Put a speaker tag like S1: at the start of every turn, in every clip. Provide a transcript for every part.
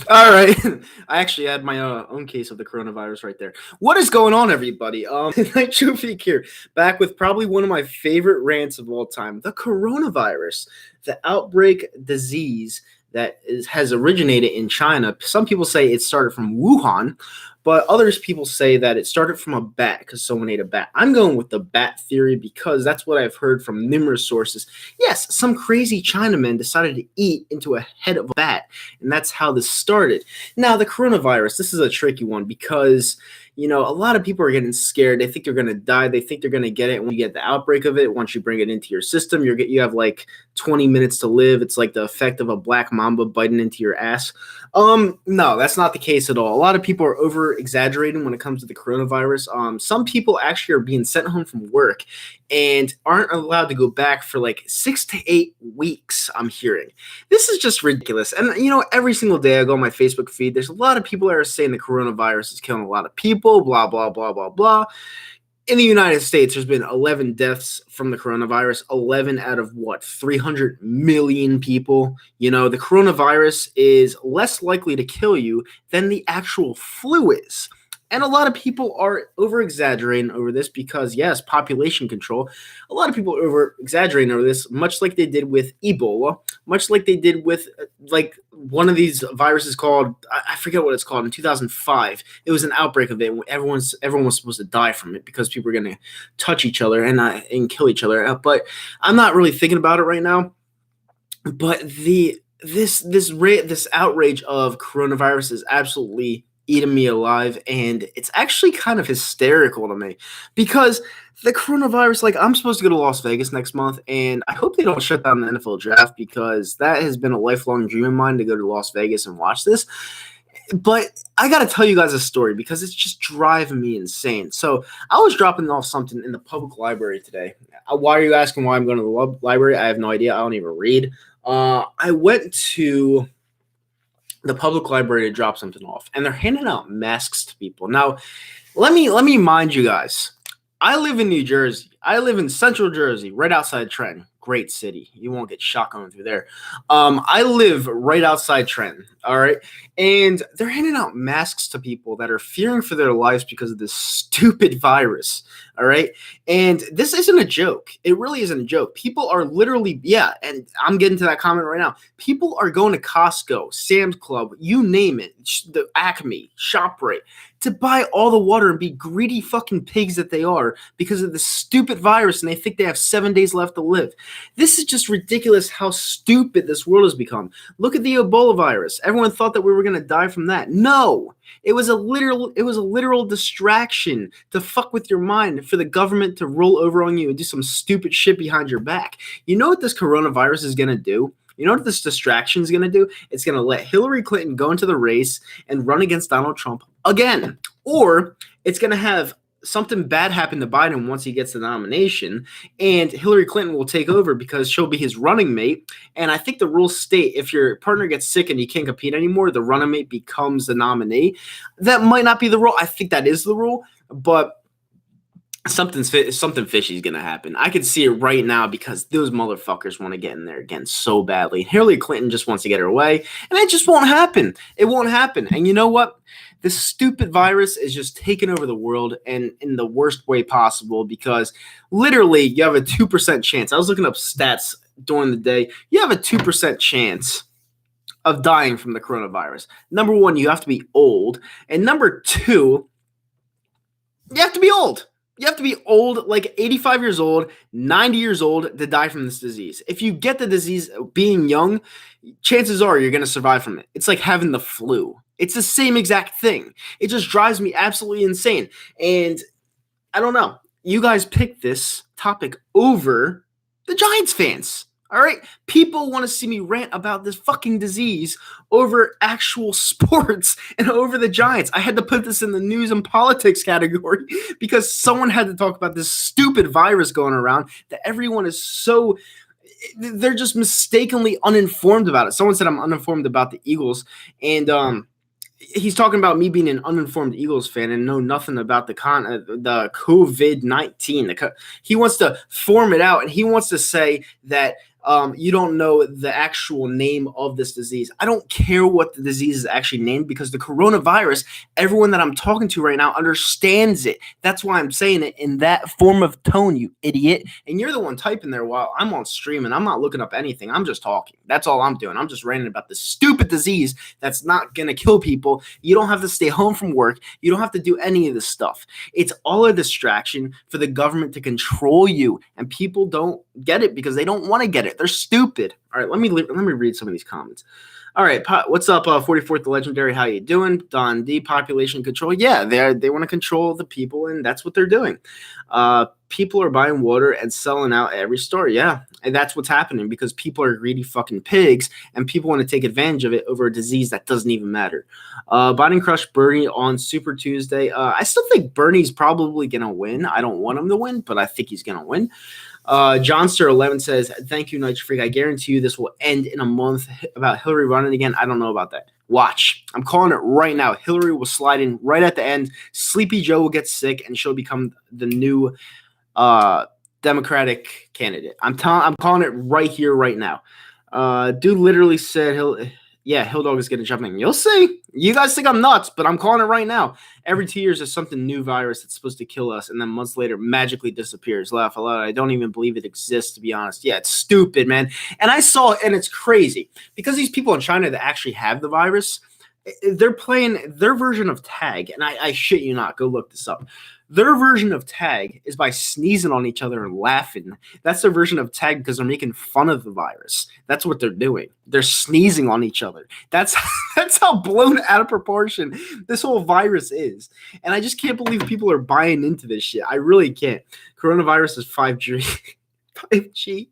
S1: All right. I actually had my own case of the coronavirus right there. What is going on, everybody? Night Shufik here, back with probably one of my favorite rants of all time: the coronavirus, the outbreak disease that has originated in China. Some people say it started from Wuhan, but others people say that it started from a bat because someone ate a bat. I'm going with the bat theory because that's what I've heard from numerous sources. Yes, some crazy Chinaman decided to eat into a head of a bat, and that's how this started. Now, the coronavirus, this is a tricky one because, a lot of people are getting scared. They think they're going to die. They think they're going to get it when you get the outbreak of it. Once you bring it into your system, you have like 20 minutes to live. It's like the effect of a black mamba biting into your ass. No, that's not the case at all. A lot of people are over exaggerating when it comes to the coronavirus. Some people actually are being sent home from work and aren't allowed to go back for like 6 to 8 weeks, I'm hearing. This is just ridiculous. And, every single day I go on my Facebook feed, there's a lot of people that are saying the coronavirus is killing a lot of people, blah, blah, blah, blah, blah. In the United States, there's been 11 deaths from the coronavirus, 11 out of 300 million people. The coronavirus is less likely to kill you than the actual flu is. And a lot of people are over-exaggerating over this because, yes, population control. A lot of people are over-exaggerating over this, much like they did with Ebola, much like they did with, one of these viruses called, I forget what it's called, in 2005. It was an outbreak of it. Everyone was supposed to die from it because people were going to touch each other and kill each other. But I'm not really thinking about it right now. But this outrage of coronavirus is absolutely eating me alive, and it's actually kind of hysterical to me because the coronavirus, I'm supposed to go to Las Vegas next month, and I hope they don't shut down the NFL draft because that has been a lifelong dream of mine to go to Las Vegas and watch this. But I got to tell you guys a story because it's just driving me insane. So I was dropping off something in the public library today. Why are you asking why I'm going to the library? I have no idea. I don't even read. I went to the public library to drop something off, and they're handing out masks to people. Now, let me mind you guys. I live in New Jersey. I live in Central Jersey, right outside Trenton. Great city. You won't get shot going through there. I live right outside Trenton, all right? And they're handing out masks to people that are fearing for their lives because of this stupid virus, all right? And this isn't a joke. It really isn't a joke. People are literally, and I'm getting to that comment right now. People are going to Costco, Sam's Club, you name it, the Acme, ShopRite, to buy all the water and be greedy fucking pigs that they are because of this stupid virus, and they think they have 7 days left to live. This is just ridiculous how stupid this world has become. Look at the Ebola virus. Everyone thought that we were going to die from that. No, it was a literal distraction to fuck with your mind for the government to roll over on you and do some stupid shit behind your back. You know what this coronavirus is going to do? You know what this distraction is going to do? It's going to let Hillary Clinton go into the race and run against Donald Trump again. Or it's going to have something bad happen to Biden once he gets the nomination, and Hillary Clinton will take over because she'll be his running mate. And I think the rules state if your partner gets sick and you can't compete anymore, the running mate becomes the nominee. That might not be the rule. I think that is the rule, but something fishy is going to happen. I can see it right now because those motherfuckers want to get in there again so badly. Hillary Clinton just wants to get her way, and it just won't happen. It won't happen. And you know what? This stupid virus is just taking over the world, and in the worst way possible, because literally you have a 2% chance. I was looking up stats during the day. You have a 2% chance of dying from the coronavirus. Number one, you have to be old. And number two, you have to be old. You have to be old, like 85 years old, 90 years old to die from this disease. If you get the disease being young, chances are you're going to survive from it. It's like having the flu. It's the same exact thing. It just drives me absolutely insane. And I don't know. You guys picked this topic over the Giants fans. All right? People want to see me rant about this fucking disease over actual sports and over the Giants. I had to put this in the news and politics category because someone had to talk about this stupid virus going around that everyone is so they're just mistakenly uninformed about it. Someone said I'm uninformed about the Eagles, and he's talking about me being an uninformed Eagles fan and know nothing about the COVID-19. He wants to form it out, and he wants to say that You don't know the actual name of this disease. I don't care what the disease is actually named, because the coronavirus, everyone that I'm talking to right now understands it. That's why I'm saying it in that form of tone, you idiot. And you're the one typing there while I'm on stream, and I'm not looking up anything. I'm just talking. That's all I'm doing. I'm just ranting about this stupid disease that's not going to kill people. You don't have to stay home from work. You don't have to do any of this stuff. It's all a distraction for the government to control you, and people don't get it because they don't want to get it. They're stupid. All right, let me read some of these comments. All right, what's up, 44th the Legendary? How you doing? Don D, population control. Yeah, they want to control the people, and that's what they're doing. People are buying water and selling out at every store. Yeah, and that's what's happening because people are greedy fucking pigs, and people want to take advantage of it over a disease that doesn't even matter. Biden crushed Bernie on Super Tuesday. I still think Bernie's probably going to win. I don't want him to win, but I think he's going to win. Johnster11 says, thank you, Night Freak. I guarantee you this will end in a month. About Hillary running again, I don't know about that. Watch. I'm calling it right now. Hillary will slide in right at the end. Sleepy Joe will get sick, and she'll become the new Democratic candidate. I'm calling it right here, right now. Dude literally said Hilldog is going to jump in. You'll see. You guys think I'm nuts, but I'm calling it right now. Every 2 years, there's something new virus that's supposed to kill us, and then months later, magically disappears. Laugh a lot. I don't even believe it exists, to be honest. Yeah, it's stupid, man. And I saw it, and it's crazy. Because these people in China that actually have the virus, they're playing their version of tag. And I shit you not. Go look this up. Their version of tag is by sneezing on each other and laughing. That's their version of tag because they're making fun of the virus. That's what they're doing. They're sneezing on each other. That's how blown out of proportion this whole virus is. And I just can't believe people are buying into this shit. I really can't. Coronavirus is 5G. 5G.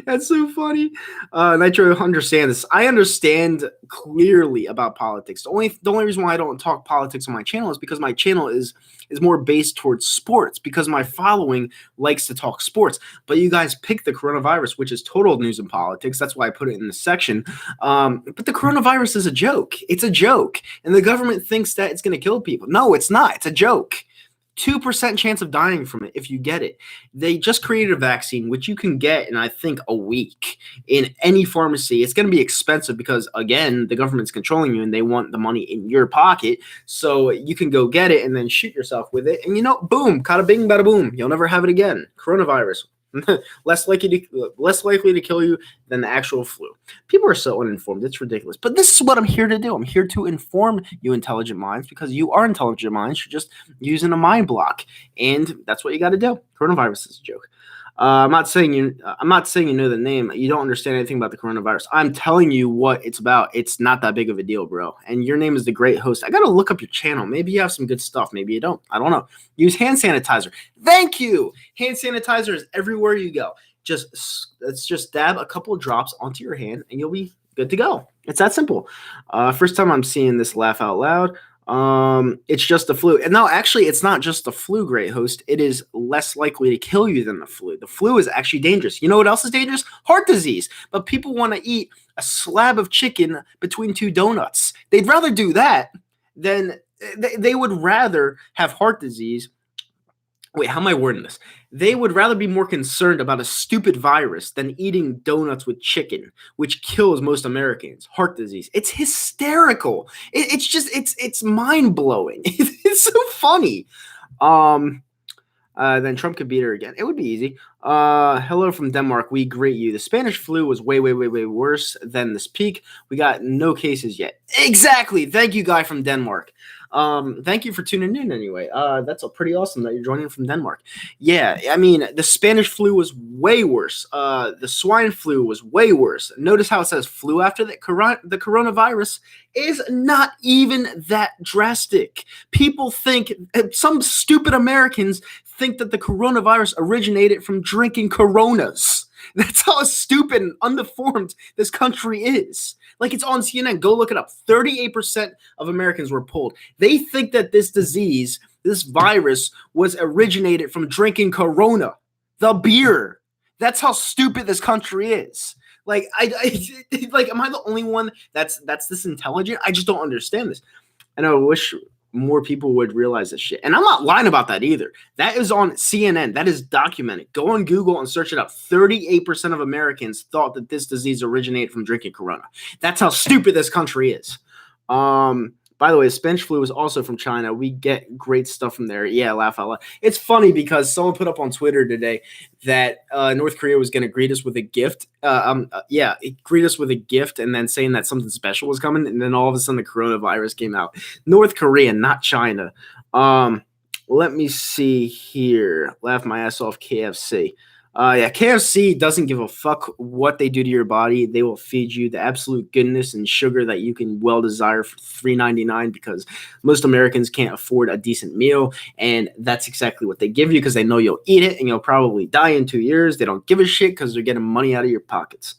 S1: That's so funny. Nitro understand this. I understand clearly about politics. The only reason why I don't talk politics on my channel is because my channel is more based towards sports, because my following likes to talk sports. But you guys pick the coronavirus, which is total news and politics. That's why I put it in the section. But the coronavirus is a joke. It's a joke. And the government thinks that it's going to kill people. No, it's not. It's a joke. 2% chance of dying from it if you get it. They just created a vaccine, which you can get in, I think, a week in any pharmacy. It's going to be expensive because, again, the government's controlling you and they want the money in your pocket. So you can go get it and then shoot yourself with it. And, boom, bada bing, bada boom. You'll never have it again. Coronavirus. less likely to kill you than the actual flu. People are so uninformed. It's ridiculous. But this is what I'm here to do. I'm here to inform you intelligent minds, because you are intelligent minds. You're just using a mind block. And that's what you got to do. Coronavirus is a joke. I'm not saying you know the name. You don't understand anything about the coronavirus. I'm telling you what it's about. It's not that big of a deal, bro. And your name is the Great Host. I gotta look up your channel. Maybe you have some good stuff. Maybe you don't. I don't know. Use hand sanitizer. Thank you. Hand sanitizer is everywhere you go. Let's just dab a couple of drops onto your hand, and you'll be good to go. It's that simple. First time I'm seeing this laugh out loud. It's just the flu. And no, actually, it's not just the flu, Great Host. It is less likely to kill you than the flu. The flu is actually dangerous. You know what else is dangerous? Heart disease. But people want to eat a slab of chicken between two donuts. They'd rather do that than they would rather have heart disease. Wait, how am I wording this? They would rather be more concerned about a stupid virus than eating donuts with chicken, which kills most Americans. Heart disease. It's hysterical. It's mind-blowing. It's so funny. Then Trump could beat her again. It would be easy. Hello from Denmark. We greet you. The Spanish flu was way, way, way, way worse than this peak. We got no cases yet. Exactly. Thank you, guy from Denmark. Thank you for tuning in anyway. That's pretty awesome that you're joining from Denmark. Yeah, I mean, the Spanish flu was way worse. The swine flu was way worse. Notice how it says flu after the coronavirus is not even that drastic. People think, some stupid Americans think that the coronavirus originated from drinking Coronas. That's how stupid and undeformed this country is. Like, it's on CNN. Go look it up. 38% of Americans were polled. They think that this disease, this virus, was originated from drinking Corona, the beer. That's how stupid this country is. Like, am I the only one that's this intelligent? I just don't understand this. I know. more people would realize this shit. And I'm not lying about that either. That is on CNN. That is documented. Go on Google and search it up. 38% of Americans thought that this disease originated from drinking Corona. That's how stupid this country is. By the way, Spanish flu is also from China. We get great stuff from there. Yeah, laugh out loud. It's funny because someone put up on Twitter today that North Korea was going to greet us with a gift. Greet us with a gift and then saying that something special was coming. And then all of a sudden the coronavirus came out. North Korea, not China. Let me see here. Laugh my ass off, KFC. KFC doesn't give a fuck what they do to your body. They will feed you the absolute goodness and sugar that you can well desire for $3.99 because most Americans can't afford a decent meal, and that's exactly what they give you because they know you'll eat it and you'll probably die in 2 years. They don't give a shit because they're getting money out of your pockets.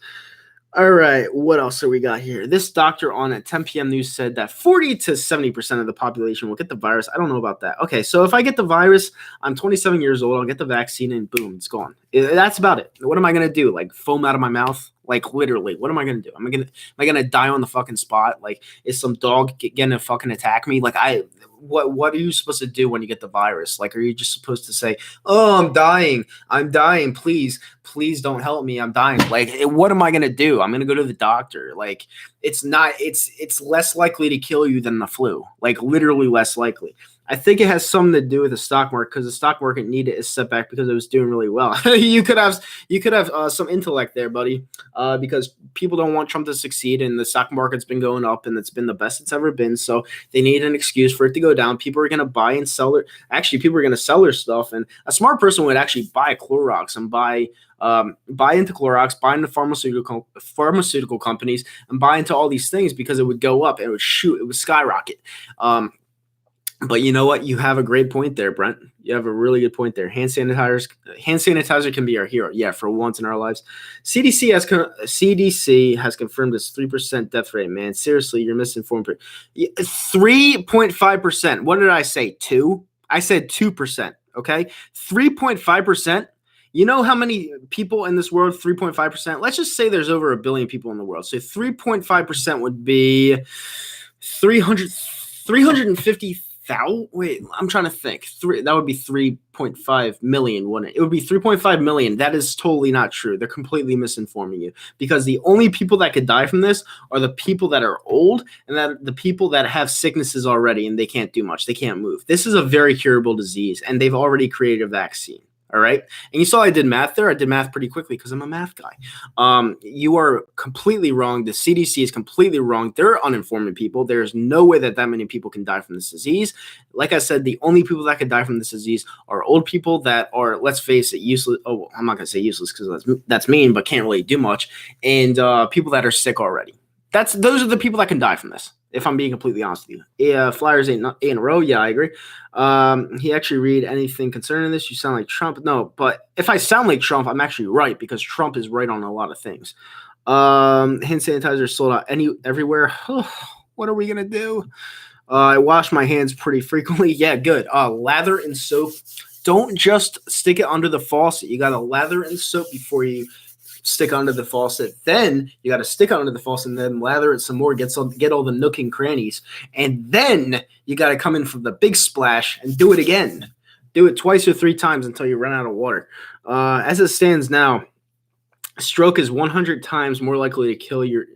S1: All right, what else do we got here? This doctor on at 10 p.m. news said that 40 to 70% of the population will get the virus. I don't know about that. Okay, so if I get the virus, I'm 27 years old, I'll get the vaccine, and boom, it's gone. That's about it. What am I going to do? Like foam out of my mouth? Like literally, what am I going to do? Am I gonna die on the fucking spot? Like, is some dog going to fucking attack me? Like, what are you supposed to do when you get the virus? Like, are you just supposed to say, oh, I'm dying, please don't help me, I'm dying? Like, what am I gonna do? I'm gonna go to the doctor. Like, it's less likely to kill you than the flu. Like, literally less likely. I think it has something to do with the stock market because the stock market needed a setback because it was doing really well. You could have some intellect there, buddy, because people don't want Trump to succeed, and the stock market's been going up, and it's been the best it's ever been. So they need an excuse for it to go down. People are going to buy and sell their. Actually, people are going to sell their stuff, and a smart person would actually buy Clorox and buy into Clorox, buy into pharmaceutical companies, and buy into all these things because it would go up, and it would skyrocket. But you know what? You have a great point there, Brent. You have a really good point there. Hand sanitizer can be our hero. Yeah, for once in our lives. CDC has confirmed this 3% death rate, man. Seriously, you're misinformed. 3.5%. What did I say? 2? I said 2%. Okay? 3.5%. You know how many people in this world? 3.5%. Let's just say there's over 1 billion people in the world. So 3.5% would be 350,000. Wait, I'm trying to think. That would be 3.5 million, wouldn't it? It would be 3.5 million. That is totally not true. They're completely misinforming you because the only people that could die from this are the people that are old and that the people that have sicknesses already and they can't do much. They can't move. This is a very curable disease, and they've already created a vaccine. All right. And you saw I did math there. I did math pretty quickly because I'm a math guy. You are completely wrong. The CDC is completely wrong. They're uninformed people. There's no way that many people can die from this disease. Like I said, the only people that could die from this disease are old people that are, let's face it, useless. Oh, I'm not going to say useless because that's mean, but can't really do much. And people that are sick already. Those are the people that can die from this, if I'm being completely honest with you. Yeah, Flyers 8 in a row. Yeah, I agree. He actually read anything concerning this. You sound like Trump. No, but if I sound like Trump, I'm actually right because Trump is right on a lot of things. Hand sanitizer sold out everywhere. What are we going to do? I wash my hands pretty frequently. Yeah, good. Lather and soap. Don't just stick it under the faucet. You got to lather and soap before you stick under the faucet. Then you got to stick under the faucet and then lather it some more, get all the nook and crannies. And then you got to come in for the big splash and do it again. Do it twice or 3 times until you run out of water. As it stands now, stroke is 100 times more likely to kill your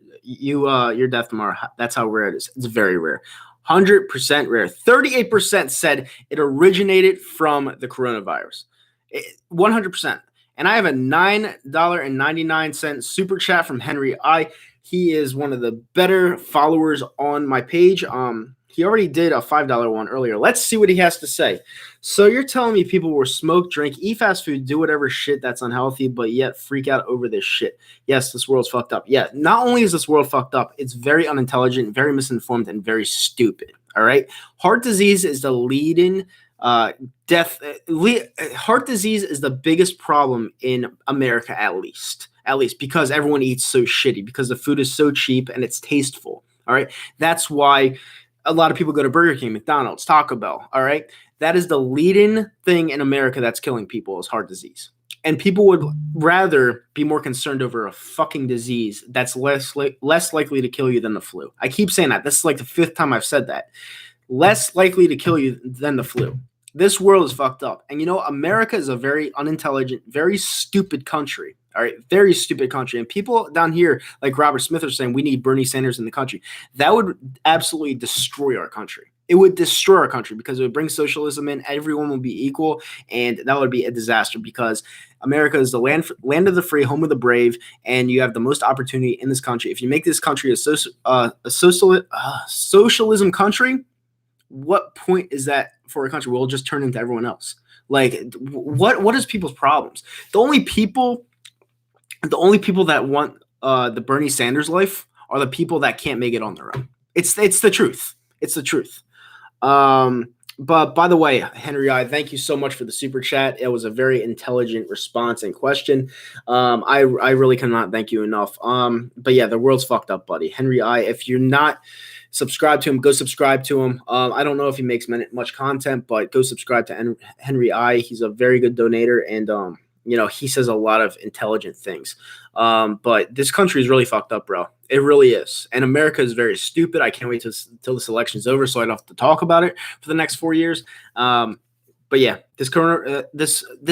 S1: death tomorrow. That's how rare it is. It's very rare. 100% rare. 38% said it originated from the coronavirus. 100%. And I have a $9.99 super chat from Henry I. He is one of the better followers on my page. He already did a $5 one earlier. Let's see what he has to say. So you're telling me people will smoke, drink, eat fast food, do whatever shit that's unhealthy, but yet freak out over this shit. Yes, this world's fucked up. Yeah, not only is this world fucked up, it's very unintelligent, very misinformed, and very stupid. All right? Heart disease is the leading death. Heart disease is the biggest problem in America, at least because everyone eats so shitty, because the food is so cheap and it's tasteful. All right. That's why a lot of people go to Burger King, McDonald's, Taco Bell. All right. That is the leading thing in America that's killing people is heart disease. And people would rather be more concerned over a fucking disease that's less likely to kill you than the flu. I keep saying that. This is like the 5th time I've said that. less likely to kill you than the flu. This world is fucked up. And America is a very unintelligent, very stupid country. All right, very stupid country. And people down here, like Robert Smith, are saying we need Bernie Sanders in the country. That would absolutely destroy our country. It would destroy our country because it would bring socialism in. Everyone would be equal, and that would be a disaster because America is the land of the free, home of the brave, and you have the most opportunity in this country. If you make this country a socialism country, what point is that for a country? We'll just turn into everyone else. Like, what is people's problems? The only people that want the Bernie Sanders life are the people that can't make it on their own. It's the truth. It's the truth. But by the way, Henry I, thank you so much for the super chat. It was a very intelligent response and question. I really cannot thank you enough. But yeah, the world's fucked up, buddy. Henry I, if you're not subscribed to him, go subscribe to him. I don't know if he makes much content, but go subscribe to Henry I. He's a very good donator, and he says a lot of intelligent things. But this country is really fucked up, bro. It really is. And America is very stupid. I can't wait till this election's over so I don't have to talk about it for the next 4 years. But yeah, this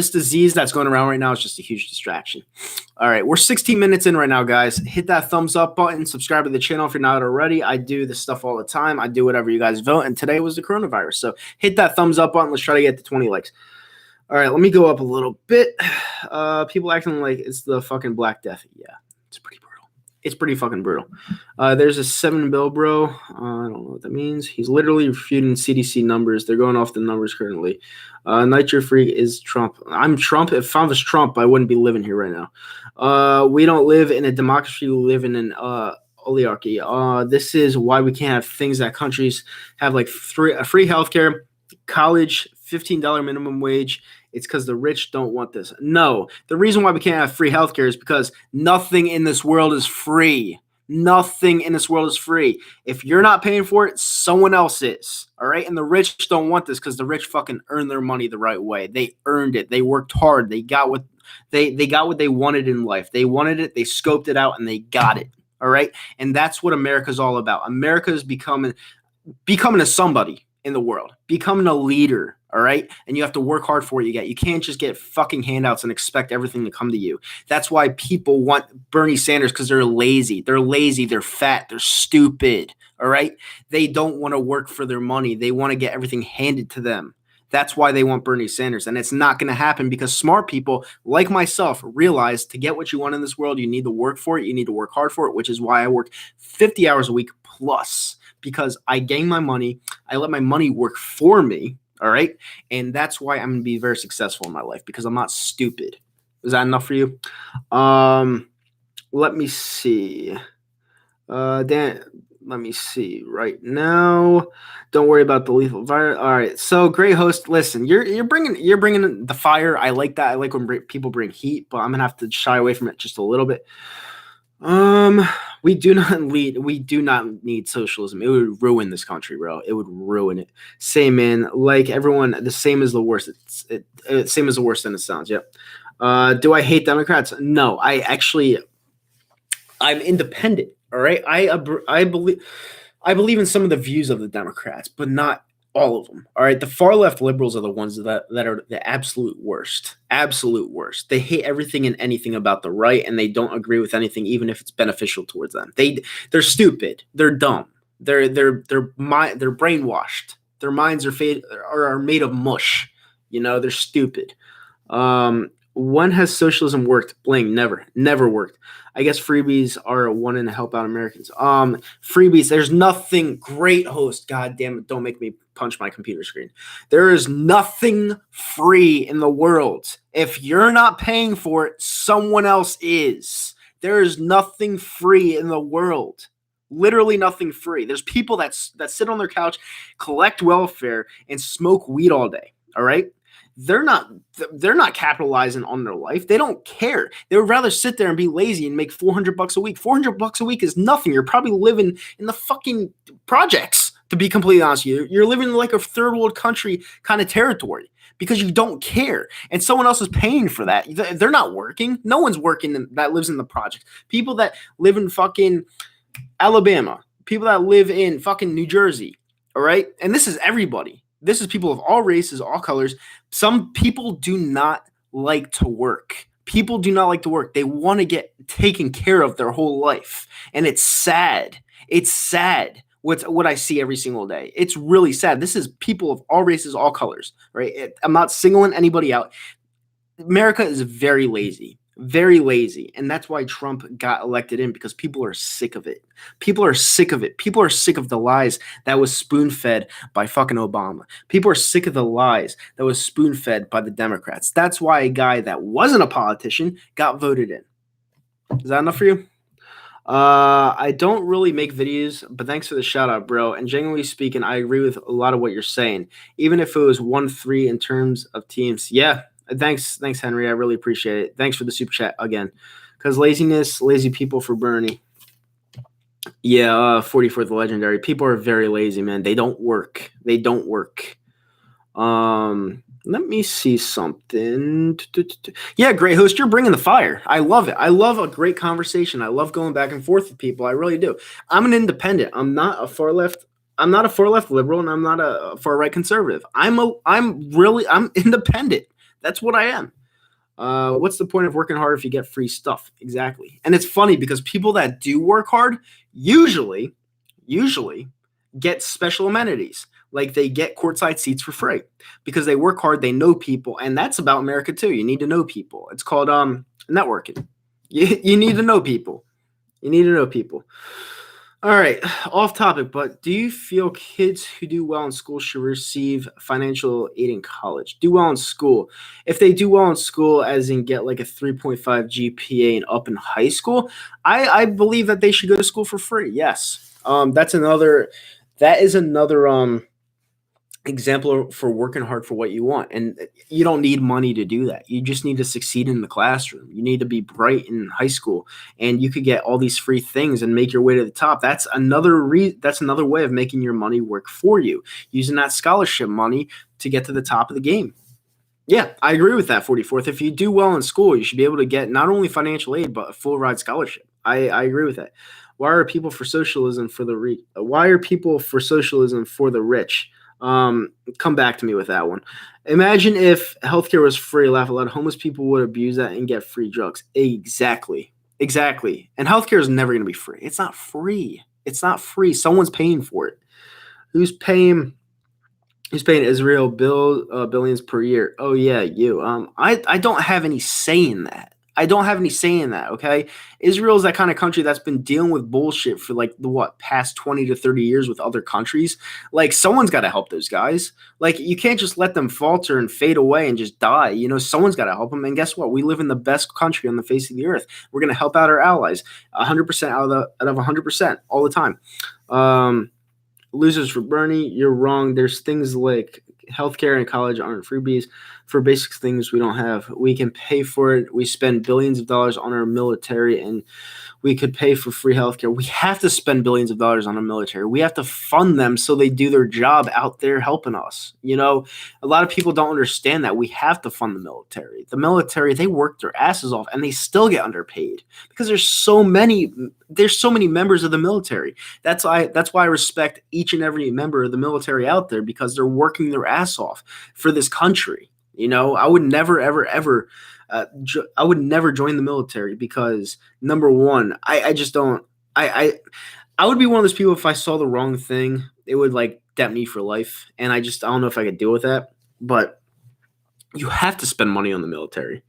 S1: disease that's going around right now is just a huge distraction. All right, we're 16 minutes in right now, guys. Hit that thumbs up button. Subscribe to the channel if you're not already. I do this stuff all the time. I do whatever you guys vote. And today was the coronavirus. So hit that thumbs up button. Let's try to get to 20 likes. All right, let me go up a little bit. People acting like it's the fucking Black Death. Yeah, it's pretty brutal. It's pretty fucking brutal. There's a 7 bill, bro. I don't know what that means. He's literally refuting CDC numbers. They're going off the numbers currently. Nitro Freak is Trump. I'm Trump. If I was Trump, I wouldn't be living here right now. We don't live in a democracy. We live in an oligarchy. This is why we can't have things that countries have, like free healthcare, college, $15 minimum wage. It's because the rich don't want this. No, the reason why we can't have free healthcare is because nothing in this world is free. Nothing in this world is free. If you're not paying for it, someone else is. All right. And the rich don't want this because the rich fucking earn their money the right way. They earned it. They worked hard. They got what they wanted in life. They wanted it. They scoped it out and they got it. All right. And that's what America's all about. America is becoming a somebody in the world, becoming a leader. All right. And you have to work hard for what you get. You can't just get fucking handouts and expect everything to come to you. That's why people want Bernie Sanders, because they're lazy. They're lazy. They're fat. They're stupid. All right. They don't want to work for their money. They want to get everything handed to them. That's why they want Bernie Sanders. And it's not going to happen because smart people like myself realize to get what you want in this world, you need to work for it. You need to work hard for it, which is why I work 50 hours a week plus, because I gain my money. I let my money work for me. All right. And that's why I'm going to be very successful in my life, because I'm not stupid. Is that enough for you? Let me see. Dan, let me see right now. Don't worry about the lethal virus. All right. So great host. Listen, you're bringing the fire. I like that. I like when people bring heat, but I'm going to have to shy away from it just a little bit. We do not need socialism. It would ruin this country, bro. It would ruin it. Same, man. Like everyone, the same is the worst. Same is the worst than it sounds. Yep. Do I hate Democrats? No, I'm independent. All right. I believe in some of the views of the Democrats, but not all of them. All right. The far left liberals are the ones that are the absolute worst. Absolute worst. They hate everything and anything about the right, and they don't agree with anything, even if it's beneficial towards them. They're stupid. They're dumb. They're brainwashed. Their minds are made of mush. They're stupid. When has socialism worked? Bling, never worked. I guess freebies are wanting to help out Americans. Freebies, there's nothing. Great host. God damn it, don't make me punch my computer screen. There is nothing free in the world. If you're not paying for it, someone else is. There is nothing free in the world. Literally nothing free. There's people that sit on their couch, collect welfare, and smoke weed all day. All right? They're not capitalizing on their life. They don't care. They would rather sit there and be lazy and make $400 a week. $400 a week is nothing. You're probably living in the fucking projects, to be completely honest with you. You're living in like a third world country kind of territory because you don't care. And someone else is paying for that. They're not working. No one's working that lives in the project. People that live in fucking Alabama, people that live in fucking New Jersey, All right. And this is everybody. This is people of all races, all colors. Some people do not like to work. People do not like to work. They want to get taken care of their whole life. And it's sad. It's sad what I see every single day. It's really sad. This is people of all races, all colors, right? I'm not singling anybody out. America is very lazy, very lazy. And that's why Trump got elected in, because people are sick of it. People are sick of it. People are sick of the lies that was spoon fed by fucking Obama. People are sick of the lies that was spoon fed by the Democrats. That's why a guy that wasn't a politician got voted in. Is that enough for you? I don't really make videos, but thanks for the shout out, bro. And genuinely speaking, I agree with a lot of what you're saying. Even if it was 1-3 in terms of teams. Yeah. Thanks, Henry. I really appreciate it. Thanks for the super chat again. Because laziness, lazy people for Bernie. Yeah, 44th legendary. People are very lazy, man. They don't work. They don't work. Let me see something. Yeah, great host. You're bringing the fire. I love it. I love a great conversation. I love going back and forth with people. I really do. I'm an independent. I'm not a far left. I'm not a far left liberal, and I'm not a far right conservative. I'm independent. That's what I am. What's the point of working hard if you get free stuff? Exactly. And it's funny because people that do work hard usually get special amenities. Like they get courtside seats for free because they work hard, they know people, and that's about America too. You need to know people. It's called networking. You need to know people. You need to know people. All right, off topic, but do you feel kids who do well in school should receive financial aid in college? Do well in school. If they do well in school, as in get like a 3.5 GPA and up in high school, I believe that they should go to school for free. Yes. That is another example for working hard for what you want. And you don't need money to do that. You just need to succeed in the classroom. You need to be bright in high school, and you could get all these free things and make your way to the top. That's another way of making your money work for you, using that scholarship money to get to the top of the game. Yeah, I agree with that, 44th. If you do well in school, you should be able to get not only financial aid, but a full ride scholarship. I agree with that. Why are people for socialism for the rich? Why are people for socialism for the rich? Come back to me with that one. Imagine if healthcare was free. Laugh a lot. Homeless people would abuse that and get free drugs. Exactly. And healthcare is never going to be free. It's not free. Someone's paying for it. Who's paying Israel billions per year? Oh yeah, you. I don't have any say in that. Okay? Israel is that kind of country that's been dealing with bullshit for like the past 20 to 30 years with other countries. Like someone's got to help those guys. Like you can't just let them falter and fade away and just die. You know, someone's got to help them. And guess what? We live in the best country on the face of the earth. We're going to help out our allies 100% out of 100% all the time. Losers for Bernie, you're wrong. There's things like healthcare and college aren't freebies for basic things we don't have. We can pay for it. We spend billions of dollars on our military, and we could pay for free healthcare. We have to spend billions of dollars on our military. We have to fund them so they do their job out there helping us. You know, a lot of people don't understand that we have to fund the military. The military, they work their asses off and they still get underpaid because there's so many members of the military. That's why I respect each and every member of the military out there, because they're working their ass off for this country. You know, I would never, ever, I would never join the military because, number one, I just don't. I would be one of those people, if I saw the wrong thing, it would like debt me for life, and I don't know if I could deal with that. But you have to spend money on the military.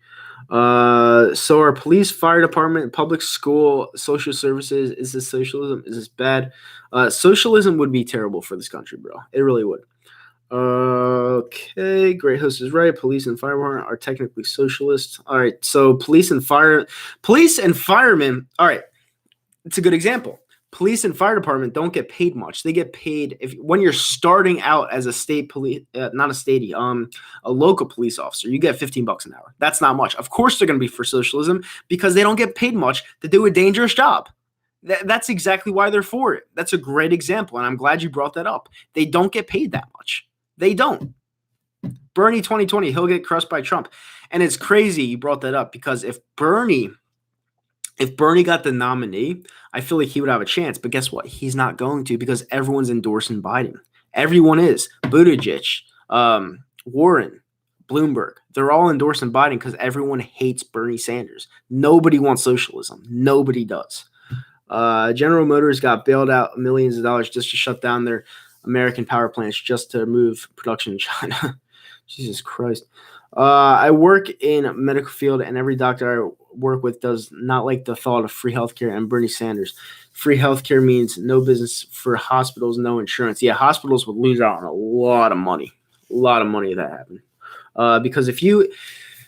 S1: So our police, fire department, public school, social services, is this socialism? Is this bad? Socialism would be terrible for this country, bro. It really would. Okay, great host is right. Police and firemen are technically socialist. All right, so police and firemen. All right, it's a good example. Police and fire department don't get paid much. They get paid when you're starting out as a state police, a local police officer. You get $15 an hour. That's not much. Of course, they're going to be for socialism because they don't get paid much to do a dangerous job. That's exactly why they're for it. That's a great example, and I'm glad you brought that up. They don't get paid that much. They don't. Bernie 2020, he'll get crushed by Trump. And it's crazy you brought that up, because if Bernie got the nominee, I feel like he would have a chance. But guess what? He's not going to, because everyone's endorsing Biden. Everyone is. Buttigieg, Warren, Bloomberg. They're all endorsing Biden because everyone hates Bernie Sanders. Nobody wants socialism. Nobody does. General Motors got bailed out millions of dollars just to shut down their American power plants just to move production in China. Jesus Christ. I work in a medical field, and every doctor I work with does not like the thought of free healthcare and Bernie Sanders. Free healthcare means no business for hospitals, no insurance. Yeah, hospitals would lose out on a lot of money. A lot of money if that happened. Because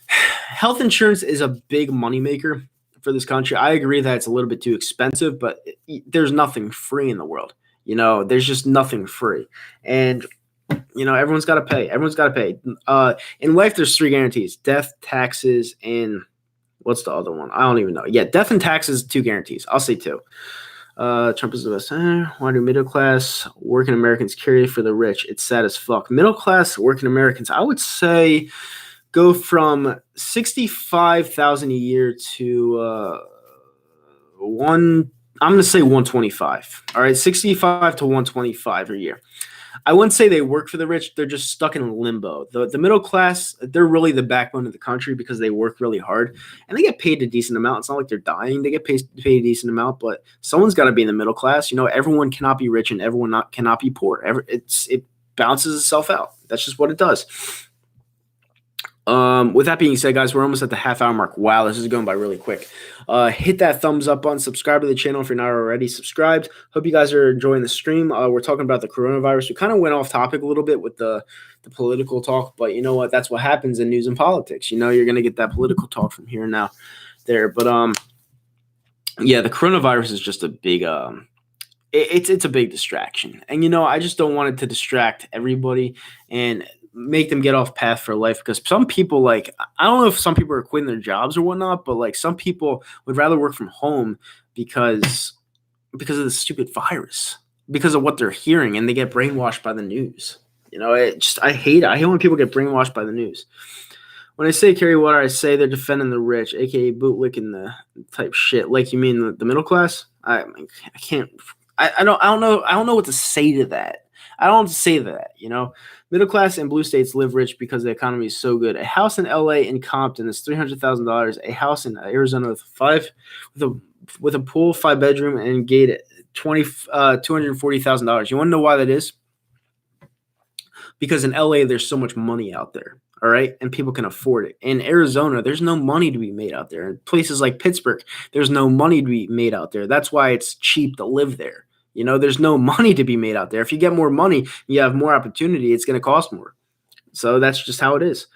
S1: health insurance is a big moneymaker for this country. I agree that it's a little bit too expensive, but there's nothing free in the world. There's just nothing free. And, everyone's got to pay. Everyone's got to pay. In life, there's 3 guarantees: death, taxes, and what's the other one? I don't even know. Yeah, death and taxes, 2 guarantees. I'll say 2. Trump is the best. Why do middle class working Americans carry for the rich? It's sad as fuck. Middle class working Americans, I would say, go from 65,000 a year to I'm going to say 125. All right, 65 to 125 a year. I wouldn't say they work for the rich. They're just stuck in limbo. The middle class, they're really the backbone of the country because they work really hard and they get paid a decent amount. It's not like they're dying. They get paid a decent amount, but someone's got to be in the middle class. Everyone cannot be rich and everyone cannot be poor. It balances itself out. That's just what it does. With that being said, guys, we're almost at the half-hour mark. Wow, this is going by really quick. Hit that thumbs up button. Subscribe to the channel if you're not already subscribed. Hope you guys are enjoying the stream. We're talking about the coronavirus. We kind of went off topic a little bit with the political talk, but you know what? That's what happens in news and politics. You're going to get that political talk from here and now there. But yeah, the coronavirus is just a big it's a big distraction. And I just don't want it to distract everybody and make them get off path for life, because some people, I don't know if some people are quitting their jobs or whatnot, but some people would rather work from home because of the stupid virus, because of what they're hearing, and they get brainwashed by the news. I hate it. I hate when people get brainwashed by the news. When I say carry water, I say they're defending the rich, aka bootlicking the type shit. Like, you mean the middle class? I can't. I don't know what to say to that. I don't say that, Middle class in blue states live rich because the economy is so good. A house in LA in Compton is $300,000. A house in Arizona with a pool, 5-bedroom, and gate at $240,000. You want to know why that is? Because in LA, there's so much money out there, all right? And people can afford it. In Arizona, there's no money to be made out there. In places like Pittsburgh, there's no money to be made out there. That's why it's cheap to live there. There's no money to be made out there. If you get more money, you have more opportunity, it's going to cost more. So that's just how it is.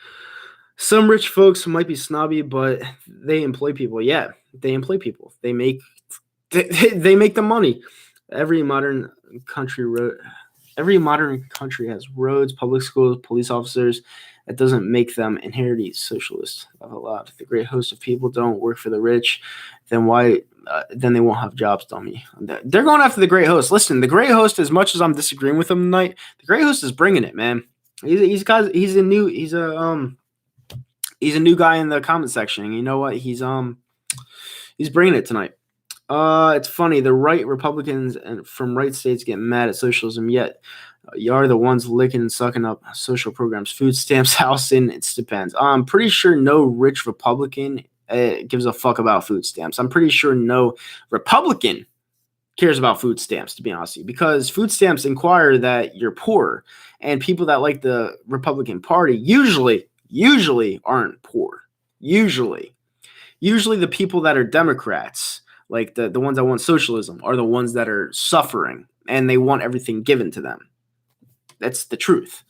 S1: Some rich folks might be snobby, but they employ people. Yeah, they employ people. They make the money. Every modern country has roads, public schools, police officers. That doesn't make them inherently socialist. A lot. If the great host of people don't work for the rich, then why? Then they won't have jobs, dummy. They're going after the great host. Listen, the great host, as much as I'm disagreeing with him tonight, the great host is bringing it, man. He's a new guy in the comment section. You know what? He's bringing it tonight. It's funny. The right Republicans and from right states get mad at socialism, yet you are the ones licking and sucking up social programs, food stamps, housing. It depends. I'm pretty sure no rich Republican gives a fuck about food stamps. I'm pretty sure no Republican cares about food stamps, to be honest with you, because food stamps inquire that you're poor, and people that like the Republican Party usually aren't poor. Usually the people that are Democrats, like the ones that want socialism, are the ones that are suffering, and they want everything given to them. That's the truth.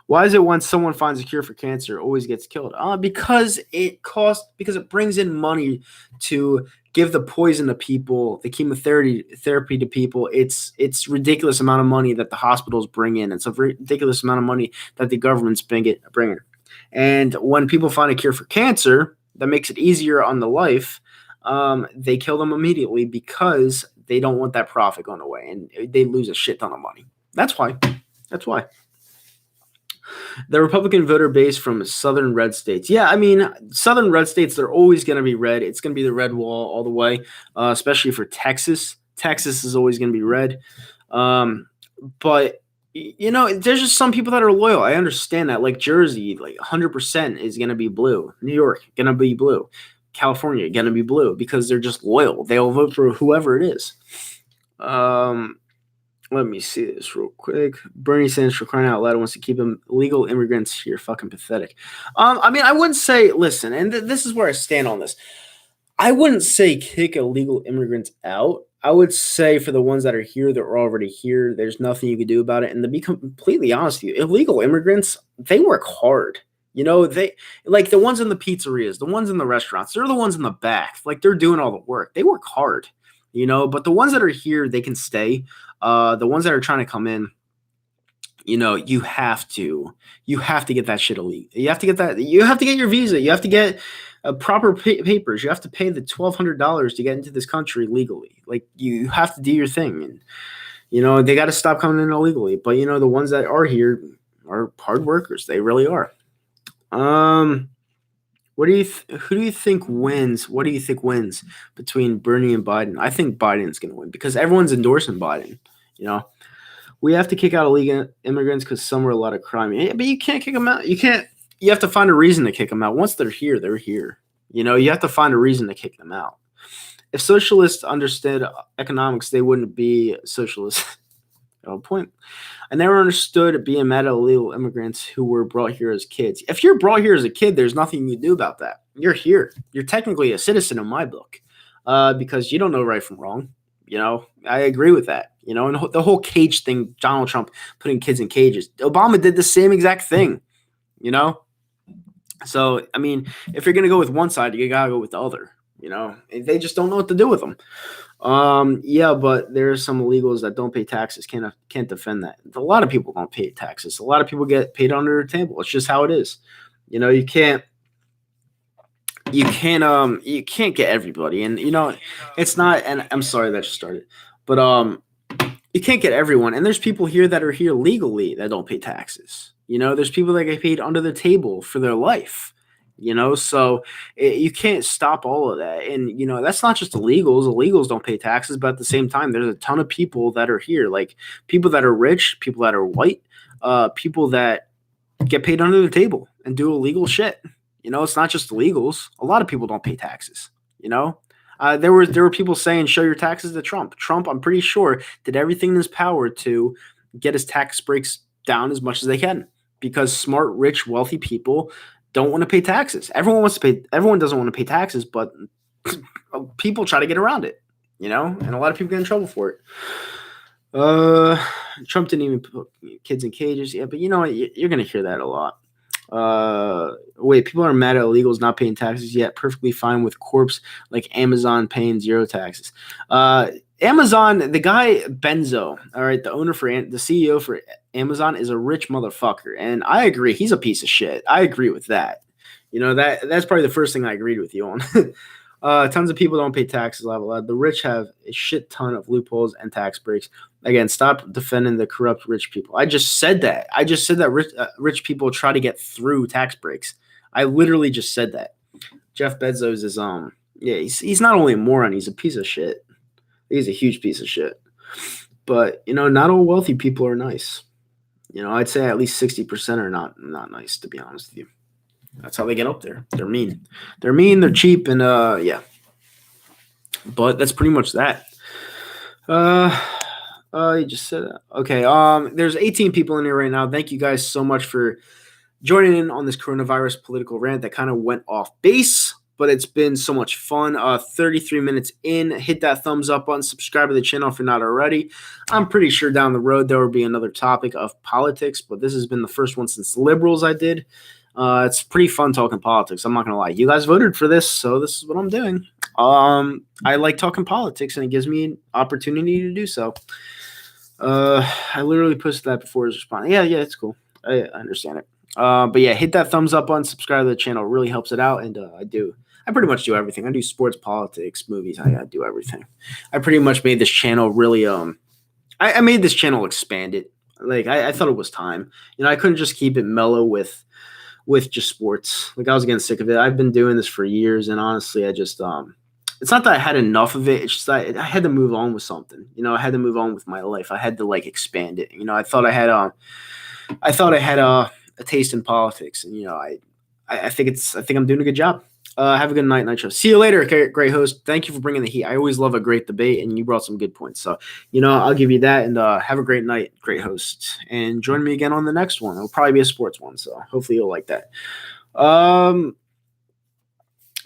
S1: Why is it when someone finds a cure for cancer, always gets killed? Because it brings in money to give the poison to people, the chemotherapy to people. It's ridiculous amount of money that the hospitals bring in. It's a ridiculous amount of money that the government's bringing. And when people find a cure for cancer, that makes it easier on the life. They kill them immediately because they don't want that profit going away, and they lose a shit ton of money. That's why. The Republican voter base from southern red states. Yeah, I mean, southern red states, they're always going to be red. It's going to be the red wall all the way, especially for Texas. Texas is always going to be red. But There's just some people that are loyal. I understand that. Like Jersey, like 100% is gonna be blue. New York gonna be blue. California gonna be blue because they're just loyal. They'll vote for whoever it is. Um, Let me see this real quick. Bernie Sanders, for crying out loud, wants to keep illegal immigrants here. Fucking pathetic. I mean, I wouldn't say. Listen, and this is where I stand on this. I wouldn't say kick illegal immigrants out. I would say for the ones that are here, they're already here. There's nothing you can do about it. And to be completely honest with you, illegal immigrants, they work hard. They like the ones in the pizzerias, the ones in the restaurants, they're the ones in the back. Like they're doing all the work. They work hard, but the ones that are here, they can stay. The ones that are trying to come in, you have to get that shit illegal. You have to get your visa. You have to get proper papers. You have to pay the $1,200 to get into this country legally. Like you have to do your thing, and they got to stop coming in illegally. But the ones that are here are hard workers. They really are. Who do you think wins? What do you think wins between Bernie and Biden? I think Biden's going to win because everyone's endorsing Biden. We have to kick out illegal immigrants because some are a lot of crime. Yeah, but you can't kick them out. You can't. You have to find a reason to kick them out. Once they're here, they're here. You have to find a reason to kick them out. If socialists understood economics, they wouldn't be socialists. Point. I never understood being mad at illegal immigrants who were brought here as kids. If you're brought here as a kid, there's nothing you can do about that. You're here. You're technically a citizen in my book, because you don't know right from wrong. I agree with that. And the whole cage thing, Donald Trump putting kids in cages. Obama did the same exact thing. So I mean, if you're gonna go with one side, you gotta go with the other. They just don't know what to do with them. Yeah, but there are some illegals that don't pay taxes. Can't defend that. A lot of people don't pay taxes. A lot of people get paid under the table. It's just how it is. You can't get everybody. And it's not. And I'm sorry that just started, but you can't get everyone. And there's people here that are here legally that don't pay taxes. There's people that get paid under the table for their life. So you can't stop all of that. And, that's not just illegals. Illegals don't pay taxes, but at the same time, there's a ton of people that are here, like people that are rich, people that are white, people that get paid under the table and do illegal shit. It's not just illegals. A lot of people don't pay taxes, there were people saying, show your taxes to Trump. Trump, I'm pretty sure, did everything in his power to get his tax breaks down as much as they can because smart, rich, wealthy people don't want to pay taxes. Everyone doesn't want to pay taxes, but people try to get around it, and a lot of people get in trouble for it. Trump didn't even put kids in cages. Yeah, but you're going to hear that a lot. Wait, people are mad at illegals not paying taxes yet. Perfectly fine with corps like Amazon paying zero taxes. Amazon, the guy Benzo, all right, the CEO for Amazon is a rich motherfucker, and I agree, he's a piece of shit. I agree with that. That's probably the first thing I agreed with you on. Tons of people don't pay taxes. Blah, blah, blah. The rich have a shit ton of loopholes and tax breaks. Again, stop defending the corrupt rich people. I just said that. Rich people try to get through tax breaks. I literally just said that. Jeff Bezos is he's not only a moron, he's a piece of shit. He's a huge piece of shit. But, not all wealthy people are nice. I'd say at least 60% are not nice, to be honest with you. That's how they get up there. They're mean. They're cheap, and yeah. But that's pretty much that. You just said that. Okay, there's 18 people in here right now. Thank you guys so much for joining in on this coronavirus political rant that kind of went off base. But it's been so much fun. 33 minutes in. Hit that thumbs up button. Subscribe to the channel if you're not already. I'm pretty sure down the road there will be another topic of politics, but this has been the first one since liberals I did. It's pretty fun talking politics. I'm not going to lie. You guys voted for this, so this is what I'm doing. I like talking politics, and it gives me an opportunity to do so. I literally posted that before his response. Yeah, it's cool. I understand it. But yeah, hit that thumbs up button. Subscribe to the channel. It really helps it out, and I pretty much do everything. I do sports, politics, movies. I do everything. I pretty much made this channel really. I made this channel expanded. Like I thought it was time. I couldn't just keep it mellow with just sports. Like I was getting sick of it. I've been doing this for years, and honestly, I just it's not that I had enough of it. It's just that I had to move on with something. I had to move on with my life. I had to like expand it. I thought I had a taste in politics, and I think I'm doing a good job. Have a good night, Nitro. See you later, great host. Thank you for bringing the heat. I always love a great debate, and you brought some good points. So, I'll give you that, and have a great night, great host. And join me again on the next one. It'll probably be a sports one, so hopefully you'll like that.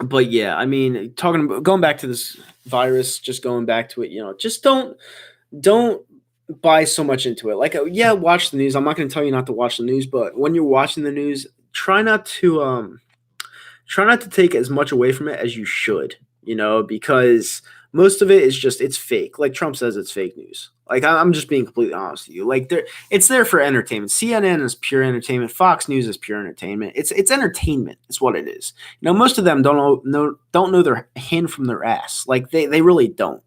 S1: But yeah, I mean, going back to this virus, just going back to it, just don't buy so much into it. Like, yeah, watch the news. I'm not going to tell you not to watch the news, but when you're watching the news, try not to take as much away from it as you should, because most of it is it's fake. Like Trump says, it's fake news. Like I'm just being completely honest with you. Like it's there for entertainment. CNN is pure entertainment. Fox News is pure entertainment. It's entertainment. It's what it is. Most of them don't know their hand from their ass. Like they really don't.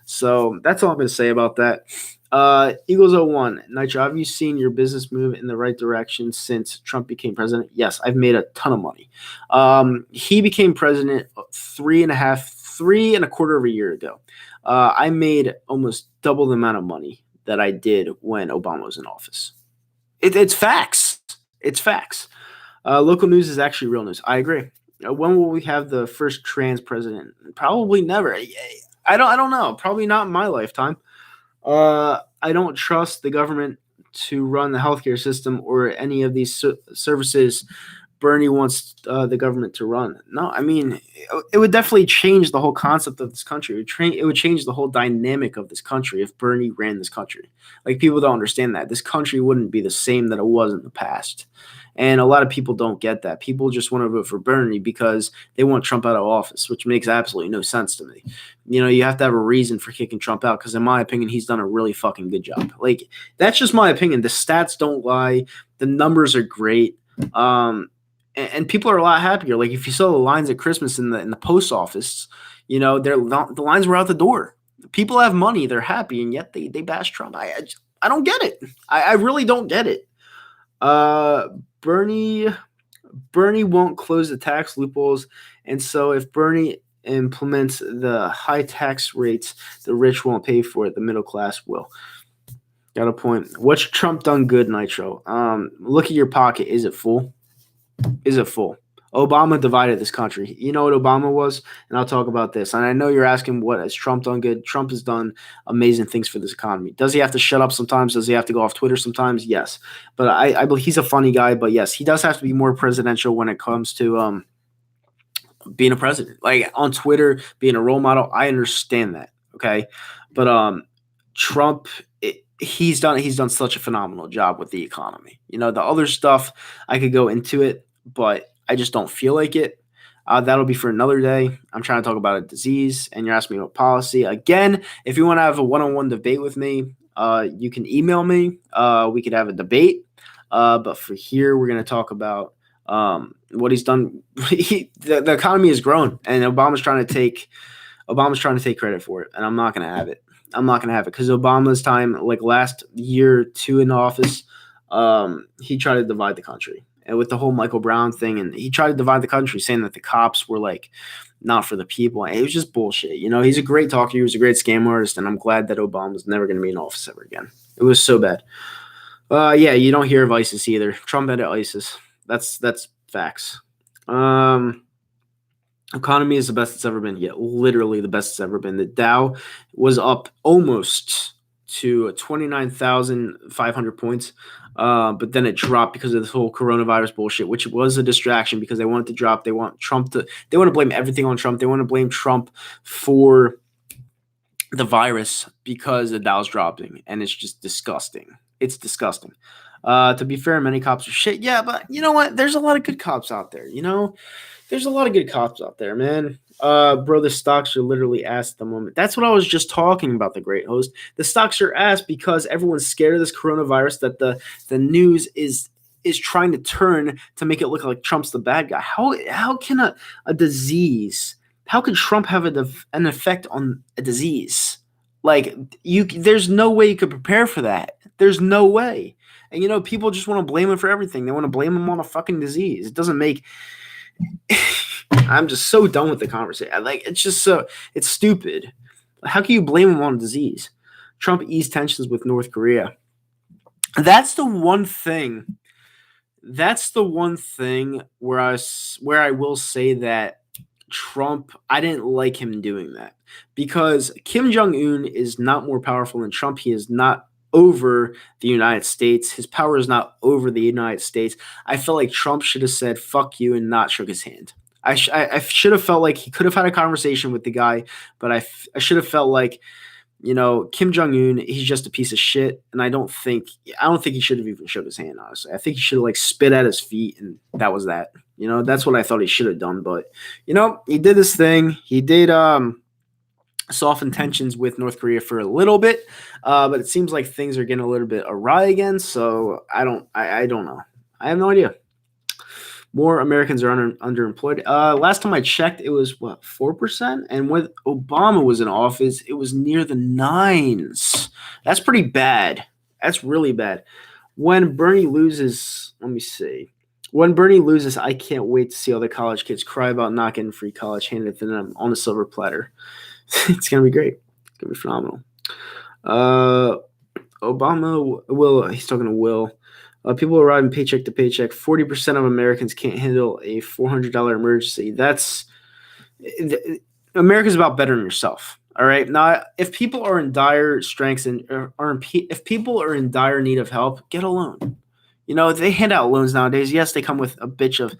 S1: So that's all I'm going to say about that. Eagles 01. Nitro, have you seen your business move in the right direction since Trump became president? Yes, I've made a ton of money. He became president 3.25 of a year ago. I made almost double the amount of money that I did when Obama was in office. It's facts. It's facts. Local news is actually real news. I agree. When will we have the first trans president? Probably never. I don't know. Probably not in my lifetime. I don't trust the government to run the healthcare system or any of these services Bernie wants the government to run. No, I mean, it would definitely change the whole concept of this country. It would change the whole dynamic of this country if Bernie ran this country. Like, people don't understand that. This country wouldn't be the same that it was in the past. And a lot of people don't get that. People just want to vote for Bernie because they want Trump out of office, which makes absolutely no sense to me. You have to have a reason for kicking Trump out because, in my opinion, he's done a really fucking good job. Like, that's just my opinion. The stats don't lie. The numbers are great. And people are a lot happier. Like, if you saw the lines at Christmas in the post office, the lines were out the door. People have money. They're happy, and yet they bash Trump. I don't get it. I really don't get it. Bernie won't close the tax loopholes, and so if Bernie implements the high tax rates, the rich won't pay for it. The middle class will. Got a point. What's Trump done good, Nitro? Look at your pocket. Is it full? Is it full? Obama divided this country. You know what Obama was? And I'll talk about this. And I know you're asking, what has Trump done good? Trump has done amazing things for this economy. Does he have to shut up sometimes? Does he have to go off Twitter sometimes? Yes. But I believe he's a funny guy. But yes, he does have to be more presidential when it comes to being a president. Like, on Twitter, being a role model. I understand that. Okay. But Trump, he's done such a phenomenal job with the economy. The other stuff, I could go into it, but I just don't feel like it. That'll be for another day. I'm trying to talk about a disease, and you're asking me about policy. Again, if you want to have a one-on-one debate with me, you can email me. We could have a debate. But for here, we're going to talk about what he's done. The economy has grown, and Obama's trying to take credit for it, and I'm not going to have it. I'm not going to have it because Obama's time, like last year or two in office, he tried to divide the country. And with the whole Michael Brown thing, and he tried to divide the country, saying that the cops were like not for the people. And it was just bullshit. He's a great talker. He was a great scam artist, and I'm glad that Obama's never going to be in office ever again. It was so bad. Yeah, you don't hear of ISIS either. Trump ended ISIS. That's facts. Economy is the best it's ever been. Yeah, literally the best it's ever been. The Dow was up almost to 29,500 points. But then it dropped because of this whole coronavirus bullshit, which was a distraction because they want it to drop. They want to blame everything on Trump. They want to blame Trump for the virus because the Dow's dropping, and it's just disgusting. It's disgusting. To be fair, many cops are shit. Yeah, but you know what? There's a lot of good cops out there. There's a lot of good cops out there, man. Bro, the stocks are literally ass at the moment. That's what I was just talking about, the great host. The stocks are ass because everyone's scared of this coronavirus that the news is trying to turn to make it look like Trump's the bad guy. How can a disease, how can Trump have an effect on a disease? Like, there's no way you could prepare for that. There's no way. And, people just want to blame him for everything. They want to blame him on a fucking disease. It doesn't make I'm just so done with the conversation. Like, it's just it's stupid. How can you blame him on disease? Trump eased tensions with North Korea. That's the one thing. That's the one thing where I will say that Trump, I didn't like him doing that because Kim Jong Un is not more powerful than Trump. He is not over the United States. His power is not over the United States. I felt like Trump should have said "fuck you" and not shook his hand. I should have felt like he could have had a conversation with the guy, but I should have felt like, Kim Jong Un, he's just a piece of shit, and I don't think he should have even shook his hand. Honestly, I think he should have like spit at his feet, and that was that. That's what I thought he should have done. But he did this thing. He did soften tensions with North Korea for a little bit, but it seems like things are getting a little bit awry again. So I don't know. I have no idea. More Americans are underemployed. Last time I checked, it was what, 4%, and when Obama was in office, it was near the nines. That's pretty bad. That's really bad. When Bernie loses, let me see. When Bernie loses, I can't wait to see other college kids cry about not getting free college handed to them on a silver platter. It's gonna be great. It's gonna be phenomenal. Obama will. He's talking to Will. People arriving paycheck to paycheck. 40% of Americans can't handle a $400 emergency. America's about bettering yourself. All right. Now, if people are in dire strengths and if people are in dire need of help, get a loan. They hand out loans nowadays. Yes, they come with a bitch of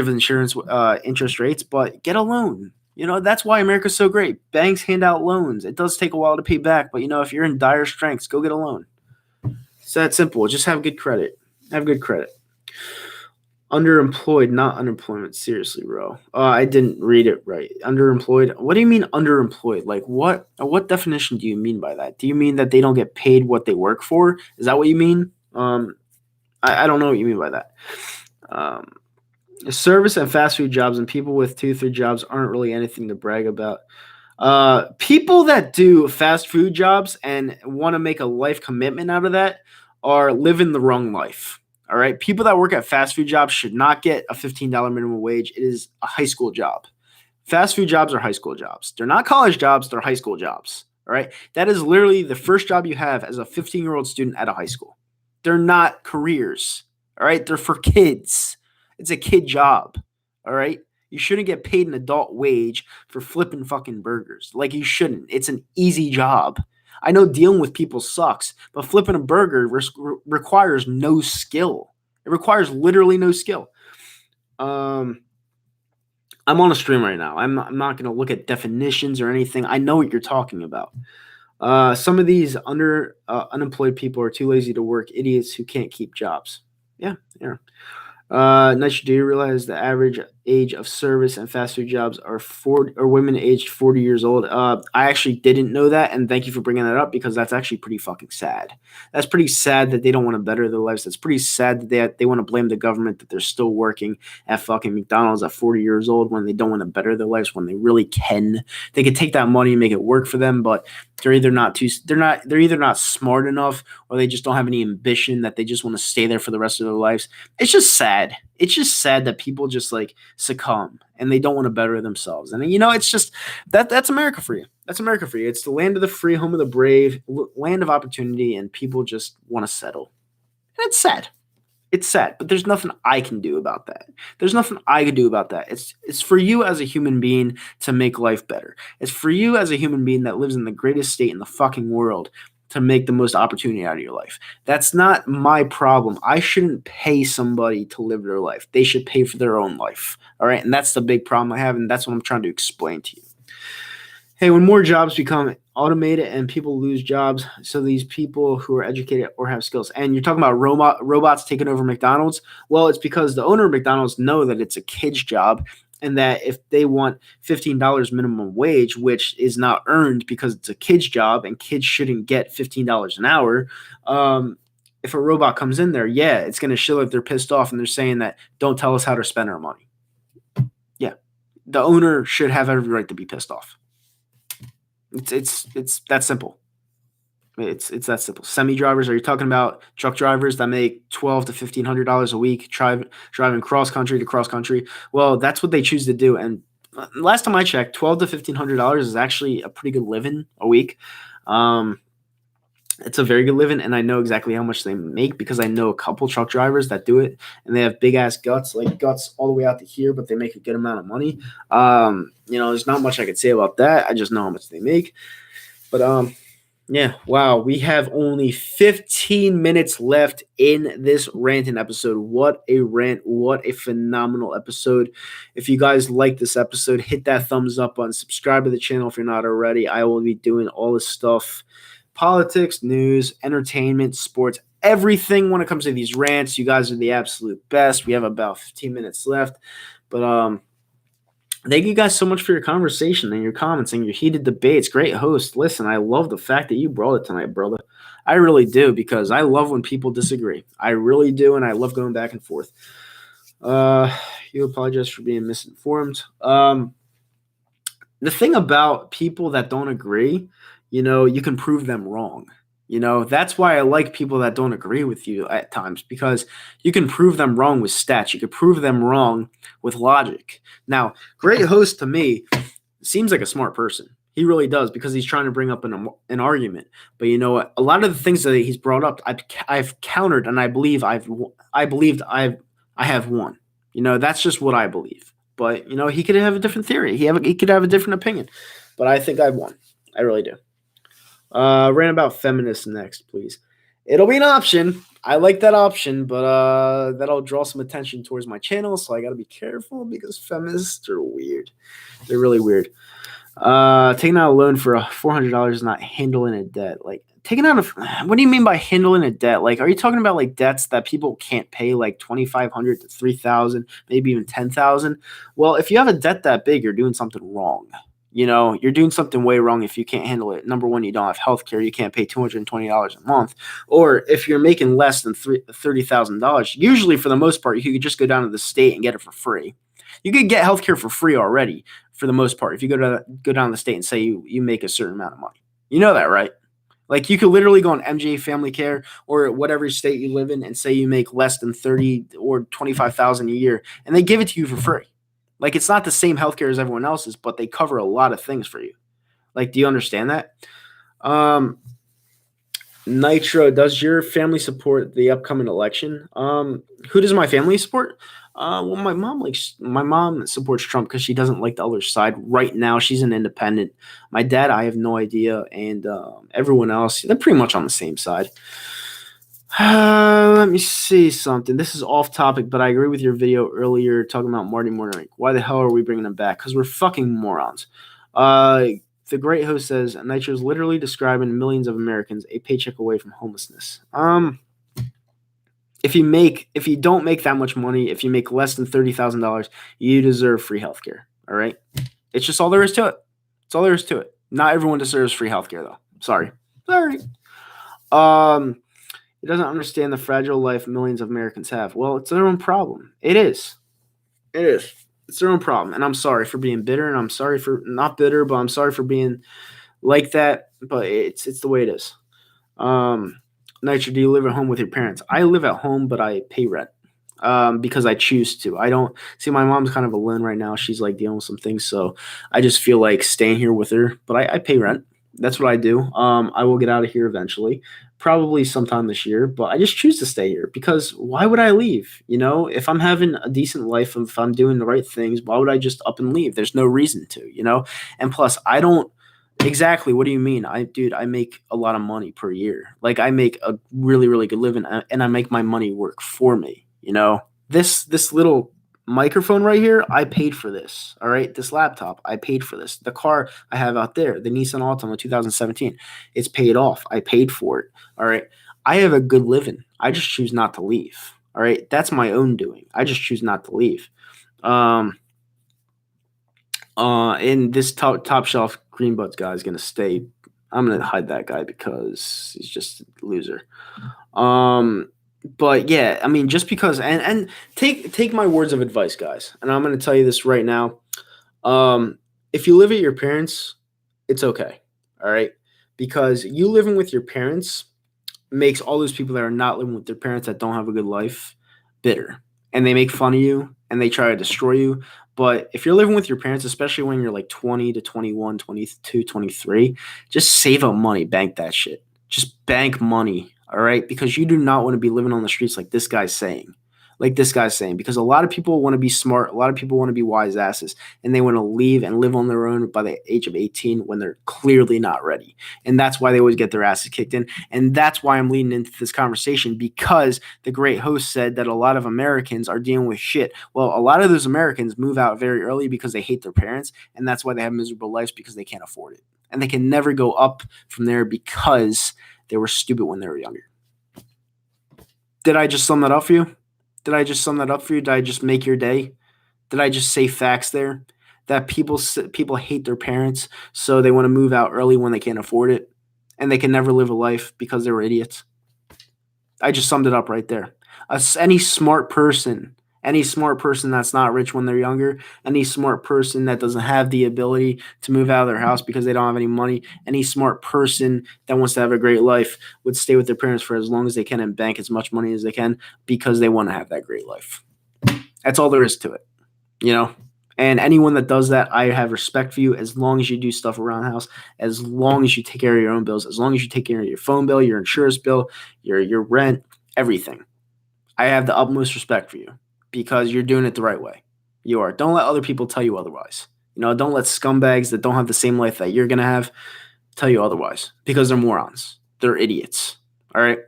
S1: insurance interest rates, but get a loan. That's why America's so great. Banks hand out loans. It does take a while to pay back, but if you're in dire strengths, go get a loan. It's that simple. Just have good credit. Have good credit. Underemployed, not unemployment. Seriously, bro. I didn't read it right. Underemployed. What do you mean underemployed? Like what definition do you mean by that? Do you mean that they don't get paid what they work for? Is that what you mean? I don't know what you mean by that. Service and fast food jobs and people with 2-3 jobs aren't really anything to brag about. People that do fast food jobs and want to make a life commitment out of that are living the wrong life. All right. People that work at fast food jobs should not get a $15 minimum wage. It is a high school job. Fast food jobs are high school jobs. They're not college jobs. They're high school jobs. All right. That is literally the first job you have as a 15-year-old student at a high school. They're not careers. All right. They're for kids. It's a kid job. All right. You shouldn't get paid an adult wage for flipping fucking burgers. Like, you shouldn't. It's an easy job. I know dealing with people sucks, but flipping a burger requires no skill. It requires literally no skill. I'm on a stream right now. I'm not going to look at definitions or anything. I know what you're talking about. Some of these unemployed people are too lazy to work. Idiots who can't keep jobs. Yeah. Next, do you realize the average age of service and fast food jobs are women aged 40 years old? I actually didn't know that, and thank you for bringing that up because that's actually pretty fucking sad. That's pretty sad that they don't want to better their lives. That's pretty sad that they want to blame the government that they're still working at fucking McDonald's at 40 years old when they don't want to better their lives, when they really can. They could take that money and make it work for them, but they're either not smart enough, or they just don't have any ambition, that they just want to stay there for the rest of their lives. It's just sad. It's just sad that people just like succumb and they don't want to better themselves. And it's just that's America for you. That's America for you. It's the land of the free, home of the brave, land of opportunity, and people just want to settle. And it's sad. It's sad, but there's nothing I can do about that. There's nothing I can do about that. It's for you as a human being to make life better. It's for you as a human being that lives in the greatest state in the fucking world to make the most opportunity out of your life. That's not my problem. I shouldn't pay somebody to live their life. They should pay for their own life. All right. And that's the big problem I have. And that's what I'm trying to explain to you. Hey, when more jobs become automated and people lose jobs, so these people who are educated or have skills, and you're talking about robots taking over McDonald's, well, it's because the owner of McDonald's know that it's a kid's job, and that if they want $15 minimum wage, which is not earned because it's a kid's job and kids shouldn't get $15 an hour, if a robot comes in there, yeah, it's going to show that they're pissed off and they're saying that don't tell us how to spend our money. Yeah, the owner should have every right to be pissed off. It's that simple. It's that simple. Semi drivers. Are you talking about truck drivers that make $1,200 to $1,500 a week driving cross country to cross country? Well, that's what they choose to do. And last time I checked, $1,200 to $1,500 is actually a pretty good living a week. Um, it's a very good living, and I know exactly how much they make because I know a couple truck drivers that do it, and they have big ass guts, like guts all the way out to here, but they make a good amount of money. There's not much I could say about that. I just know how much they make. But yeah, wow, we have only 15 minutes left in this ranting episode. What a rant, what a phenomenal episode. If you guys like this episode, hit that thumbs up button, subscribe to the channel if you're not already. I will be doing all this stuff. Politics, news, entertainment, sports, everything when it comes to these rants. You guys are the absolute best. We have about 15 minutes left. But thank you guys so much for your conversation and your comments and your heated debates. Great host. Listen, I love the fact that you brought it tonight, brother. I really do, because I love when people disagree. I really do, and I love going back and forth. You apologize for being misinformed. The thing about people that don't agree, you can prove them wrong. That's why I like people that don't agree with you at times, because you can prove them wrong with stats. You can prove them wrong with logic. Now, great host to me seems like a smart person. He really does, because he's trying to bring up an argument. But you know what? A lot of the things that he's brought up, I've countered, and I have won. That's just what I believe. But he could have a different theory. He could have a different opinion. But I think I've won. I really do. Rant about feminists next, please. It'll be an option. I like that option, but that'll draw some attention towards my channel, so I gotta be careful because feminists are weird. They're really weird. Taking out a loan for $400 is not handling a debt. Like, what do you mean by handling a debt? Like, are you talking about like debts that people can't pay, like $2,500 to $3,000, maybe even $10,000? Well, if you have a debt that big, you're doing something wrong. You're doing something way wrong if you can't handle it. Number one, you don't have health care. You can't pay $220 a month. Or if you're making less than $30,000, usually for the most part, you could just go down to the state and get it for free. You could get health care for free already for the most part if you go down to the state and say you make a certain amount of money. You know that, right? Like, you could literally go on MJ Family Care or whatever state you live in and say you make less than $30,000 or $25,000 a year, and they give it to you for free. Like, it's not the same healthcare as everyone else's, but they cover a lot of things for you. Like, do you understand that? Nitro, does your family support the upcoming election? Who does my family support? Well, my mom supports Trump because she doesn't like the other side. Right now, she's an independent. My dad, I have no idea, and everyone else, they're pretty much on the same side. Let me see something. This is off topic, but I agree with your video earlier talking about Marty Mornick. Why the hell are we bringing him back? Because we're fucking morons. The great host says Nitro's literally describing millions of Americans a paycheck away from homelessness. If you don't make that much money, if you make less than $30,000, you deserve free healthcare. All right, it's just all there is to it. It's all there is to it. Not everyone deserves free healthcare, though. Sorry. He doesn't understand the fragile life millions of Americans have. Well, it's their own problem. It is. It's their own problem. And I'm sorry for being bitter, and I'm sorry for not bitter, but I'm sorry for being like that. But it's the way it is. Nitro, do you live at home with your parents? I live at home, but I pay rent because I choose to. I don't see, my mom's kind of alone right now. She's like dealing with some things, so I just feel like staying here with her. But I pay rent. That's what I do. I will get out of here eventually, probably sometime this year, but I just choose to stay here because why would I leave? If I'm having a decent life, if I'm doing the right things, why would I just up and leave? There's no reason to, and plus I don't exactly. What do you mean? I make a lot of money per year. Like, I make a really, really good living, and I make my money work for me. This little microphone right here, I paid for this. All right, this laptop, I paid for this. The car I have out there, the Nissan Altima 2017, it's paid off. I paid for it. All right, I have a good living. I just choose not to leave. All right, that's my own doing. I just choose not to leave. And this top shelf green buds guy is gonna stay. I'm gonna hide that guy because he's just a loser. But yeah, I mean, just because, and take my words of advice, guys, and I'm going to tell you this right now. If you live at your parents', it's okay. All right. because you living with your parents makes all those people that are not living with their parents that don't have a good life bitter, and they make fun of you and they try to destroy you. But if you're living with your parents, especially when you're like 20 to 21, 22, 23, just save up money, bank that shit. Just bank money, all right? Because you do not want to be living on the streets like this guy's saying. Because a lot of people want to be smart, a lot of people want to be wise asses, and they want to leave and live on their own by the age of 18 when they're clearly not ready. And that's why they always get their asses kicked in. And that's why I'm leading into this conversation, because the great host said that a lot of Americans are dealing with shit. Well, a lot of those Americans move out very early because they hate their parents, and that's why they have miserable lives, because they can't afford it. And they can never go up from there because they were stupid when they were younger. Did I just sum that up for you? Did I just make your day? Did I just say facts there? That people hate their parents, so they want to move out early when they can't afford it, and they can never live a life because they were idiots. I just summed it up right there. Any smart person that's not rich when they're younger, any smart person that doesn't have the ability to move out of their house because they don't have any money, any smart person that wants to have a great life would stay with their parents for as long as they can and bank as much money as they can because they want to have that great life. That's all there is to it, you know? And anyone that does that, I have respect for you as long as you do stuff around the house, as long as you take care of your own bills, as long as you take care of your phone bill, your insurance bill, your rent, everything. I have the utmost respect for you because you're doing it the right way. You are. Don't let other people tell you otherwise. Don't let scumbags that don't have the same life that you're going to have tell you otherwise because they're morons. They're idiots. All right?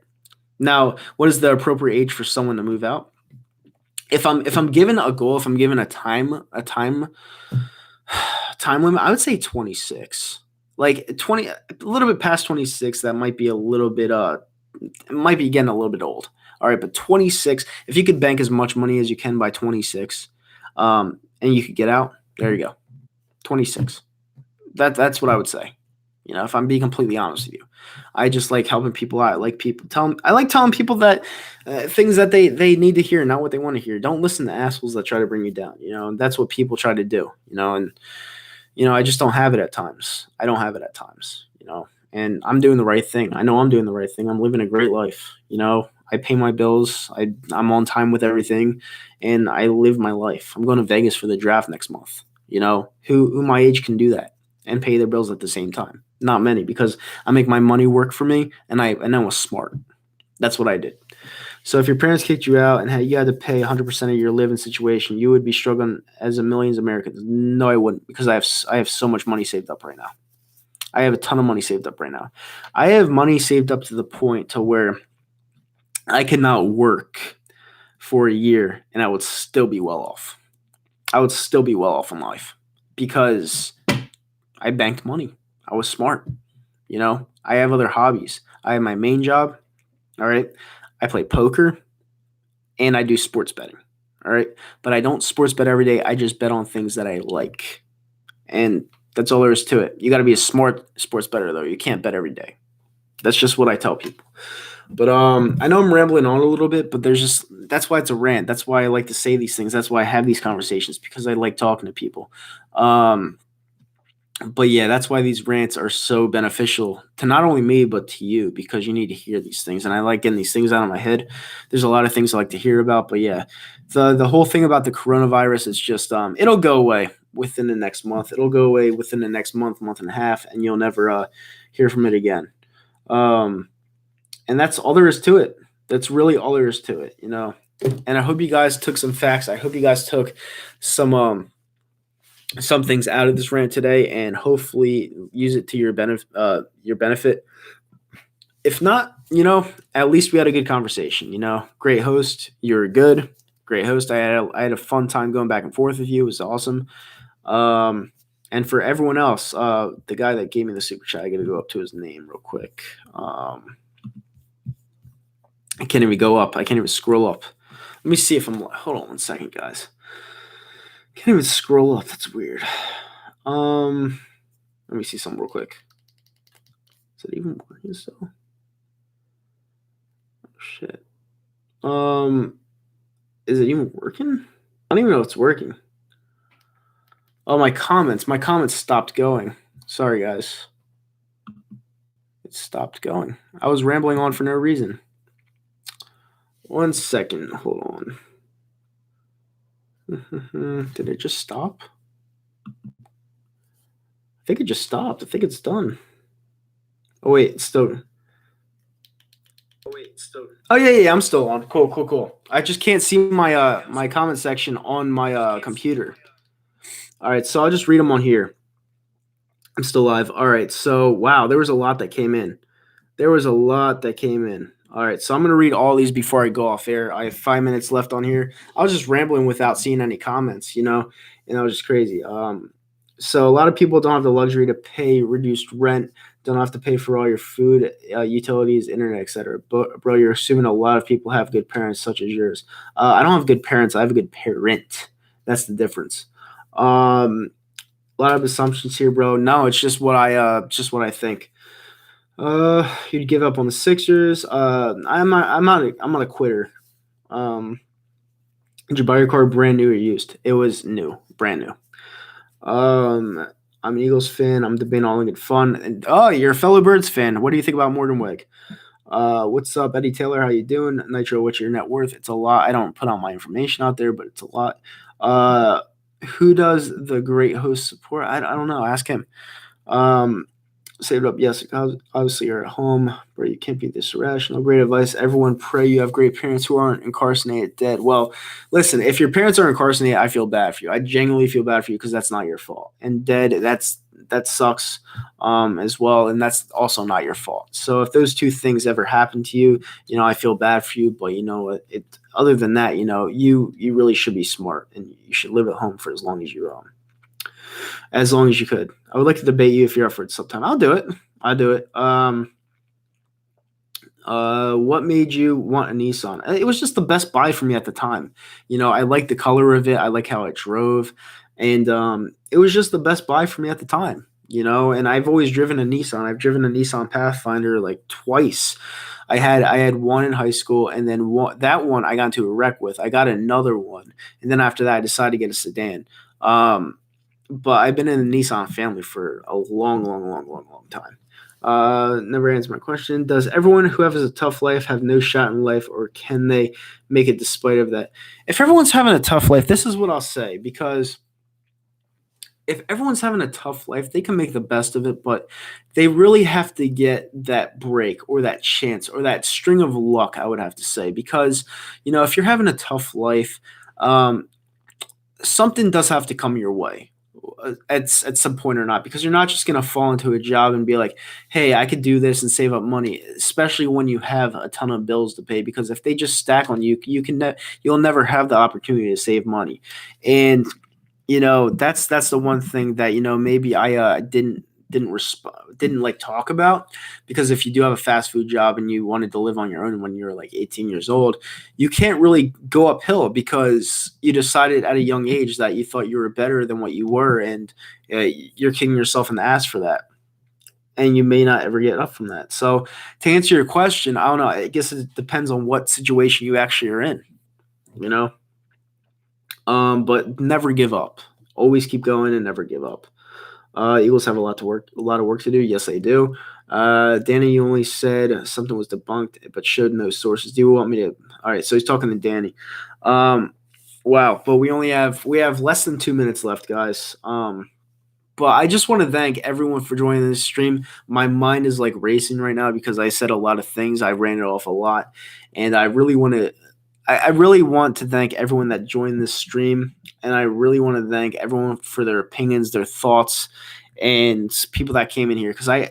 S1: Now, what is the appropriate age for someone to move out? If I'm given a goal, if I'm given a time limit, I would say 26. Like 20, a little bit past 26, that might be a little bit it might be getting a little bit old. All right, but 26, if you could bank as much money as you can by 26, and you could get out, there you go. 26. That's what I would say. If I'm being completely honest with you, I just like helping people out. I like telling people that things that they need to hear, not what they want to hear. Don't listen to assholes that try to bring you down. That's what people try to do. And I just don't have it at times. I don't have it at times. And I'm doing the right thing. I know I'm doing the right thing. I'm living a great life. I pay my bills. I'm on time with everything, and I live my life. I'm going to Vegas for the draft next month. Who my age can do that and pay their bills at the same time? Not many, because I make my money work for me, and I was smart. That's what I did. So if your parents kicked you out and you had to pay 100% of your living situation, you would be struggling as a millions of Americans. No, I wouldn't, because I have so much money saved up right now. I have a ton of money saved up right now. I have money saved up to the point to where I could not work for a year and I would still be well off. I would still be well off in life because I banked money. I was smart. I have other hobbies. I have my main job. All right. I play poker and I do sports betting. All right. But I don't sports bet every day. I just bet on things that I like. And that's all there is to it. You got to be a smart sports bettor, though. You can't bet every day. That's just what I tell people. But I know I'm rambling on a little bit, but that's why it's a rant. That's why I like to say these things. That's why I have these conversations, because I like talking to people. But yeah, that's why these rants are so beneficial to not only me, but to you, because you need to hear these things. And I like getting these things out of my head. There's a lot of things I like to hear about, but yeah, the whole thing about the coronavirus is just, it'll go away within the next month. It'll go away within the next month and a half, and you'll never hear from it again. And that's all there is to it. That's really all there is to it, And I hope you guys took some facts. I hope you guys took some things out of this rant today, and hopefully use it to your benefit. If not, at least we had a good conversation. Great host. You're good. Great host. I had a fun time going back and forth with you. It was awesome. And for everyone else, the guy that gave me the super chat, I got to go up to his name real quick. I can't even go up. I can't even scroll up. Let me see if I'm. Hold on 1 second, guys. Can't even scroll up. That's weird. Let me see something real quick. Is it even working still? Oh, shit. Is it even working? I don't even know if it's working. Oh, my comments. My comments stopped going. Sorry, guys. stopped going. I was rambling on for no reason. 1 second. Hold on. Did it just stop? I think it just stopped. I think it's done. Oh, wait. It's still. Oh, yeah. I'm still on. Cool. I just can't see my comment section on my computer. All right. So I'll just read them on here. I'm still live. All right. So, wow. There was a lot that came in. All right, so I'm going to read all these before I go off air. I have 5 minutes left on here. I was just rambling without seeing any comments, and that was just crazy. So a lot of people don't have the luxury to pay reduced rent, don't have to pay for all your food, utilities, internet, etc. But bro, you're assuming a lot of people have good parents such as yours. I don't have good parents. I have a good parent. That's the difference. A lot of assumptions here, bro. No, it's just what I think. You'd give up on the Sixers. I'm not a quitter. Did you buy your car brand new or used? It was new, brand new. I'm an Eagles fan. I'm debating all in good fun. And you're a fellow Birds fan. What do you think about Morgan Wig? What's up, Eddie Taylor? How you doing? Nitro, what's your net worth? It's a lot. I don't put all my information out there, but it's a lot. Who does the great host support? I don't know. Ask him. Saved up, yes. Obviously, you're at home, bro. You can't be this irrational. Great advice. Everyone pray you have great parents who aren't incarcerated, dead. Well, listen, if your parents are incarcerated, I feel bad for you. I genuinely feel bad for you because that's not your fault. And dead, that sucks as well, and that's also not your fault. So if those two things ever happen to you, I feel bad for you. But other than that, you really should be smart and you should live at home for as long as you could. I would like to debate you if you're up for it sometime. I'll do it. What made you want a Nissan? It was just the best buy for me at the time. I like the color of it. I like how it drove. And it was just the best buy for me at the time. And I've always driven a Nissan. I've driven a Nissan Pathfinder like twice. I had one in high school, and then that one I got into a wreck with. I got another one. And then after that, I decided to get a sedan. But I've been in the Nissan family for a long time. Never answered my question. Does everyone who has a tough life have no shot in life, or can they make it despite of that? If everyone's having a tough life, this is what I'll say, because if everyone's having a tough life, they can make the best of it, but they really have to get that break or that chance or that string of luck, I would have to say, because, if you're having a tough life, something does have to come your way at some point or not, because you're not just going to fall into a job and be like, hey, I could do this and save up money, especially when you have a ton of bills to pay, because if they just stack on you, you'll never have the opportunity to save money. And that's the one thing that maybe I didn't like talk about, because if you do have a fast food job and you wanted to live on your own when you're like 18 years old, you can't really go uphill because you decided at a young age that you thought you were better than what you were, and you're kicking yourself in the ass for that, and you may not ever get up from that. So to answer your question, I don't know. I guess it depends on what situation you actually are in, but never give up. Always keep going and never give up. Eagles have a lot of work to do. Yes, they do. Danny, you only said something was debunked, but showed no sources. Do you want me to? All right, so he's talking to Danny. Wow, but we have less than 2 minutes left, guys. But I just want to thank everyone for joining this stream. My mind is like racing right now because I said a lot of things. I ran it off a lot, and I really want to thank everyone that joined this stream, and I really want to thank everyone for their opinions, their thoughts, and people that came in here. Because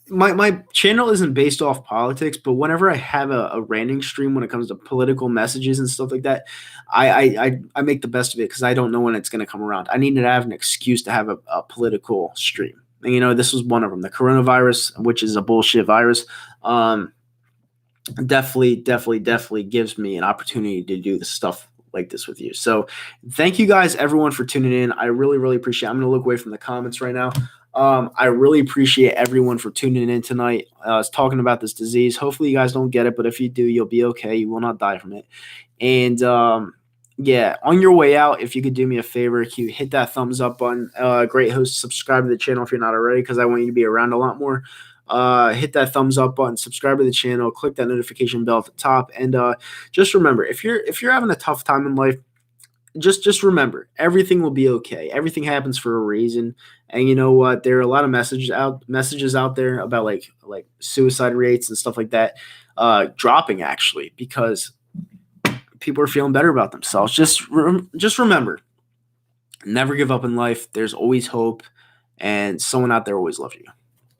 S1: my channel isn't based off politics, but whenever I have a ranting stream when it comes to political messages and stuff like that, I make the best of it because I don't know when it's going to come around. I need to have an excuse to have a political stream. And, this was one of them, the coronavirus, which is a bullshit virus. Definitely gives me an opportunity to do the stuff like this with you. So thank you guys, everyone, for tuning in. I really appreciate it. I'm going to look away from the comments right now. I really appreciate everyone for tuning in tonight. I was talking about this disease. Hopefully you guys don't get it, but if you do, you'll be okay. You will not die from it. And yeah, on your way out, if you could do me a favor, you hit that thumbs up button. Great host, subscribe to the channel if you're not already, because I want you to be around a lot more. hit that thumbs up button, subscribe to the channel, click that notification bell at the top, and just remember, if you're having a tough time in life, just remember, everything will be okay. Everything happens for a reason. And you know what? There are a lot of messages out there about like suicide rates and stuff like that dropping, actually, because people are feeling better about themselves. Just remember, never give up in life. There's always hope, and someone out there always loves you.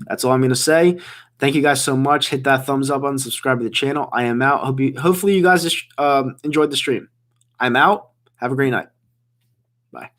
S1: That's all I'm going to say. Thank you guys so much. Hit that thumbs up button, subscribe to the channel. I am out. Hopefully you guys enjoyed the stream. I'm out. Have a great night. Bye.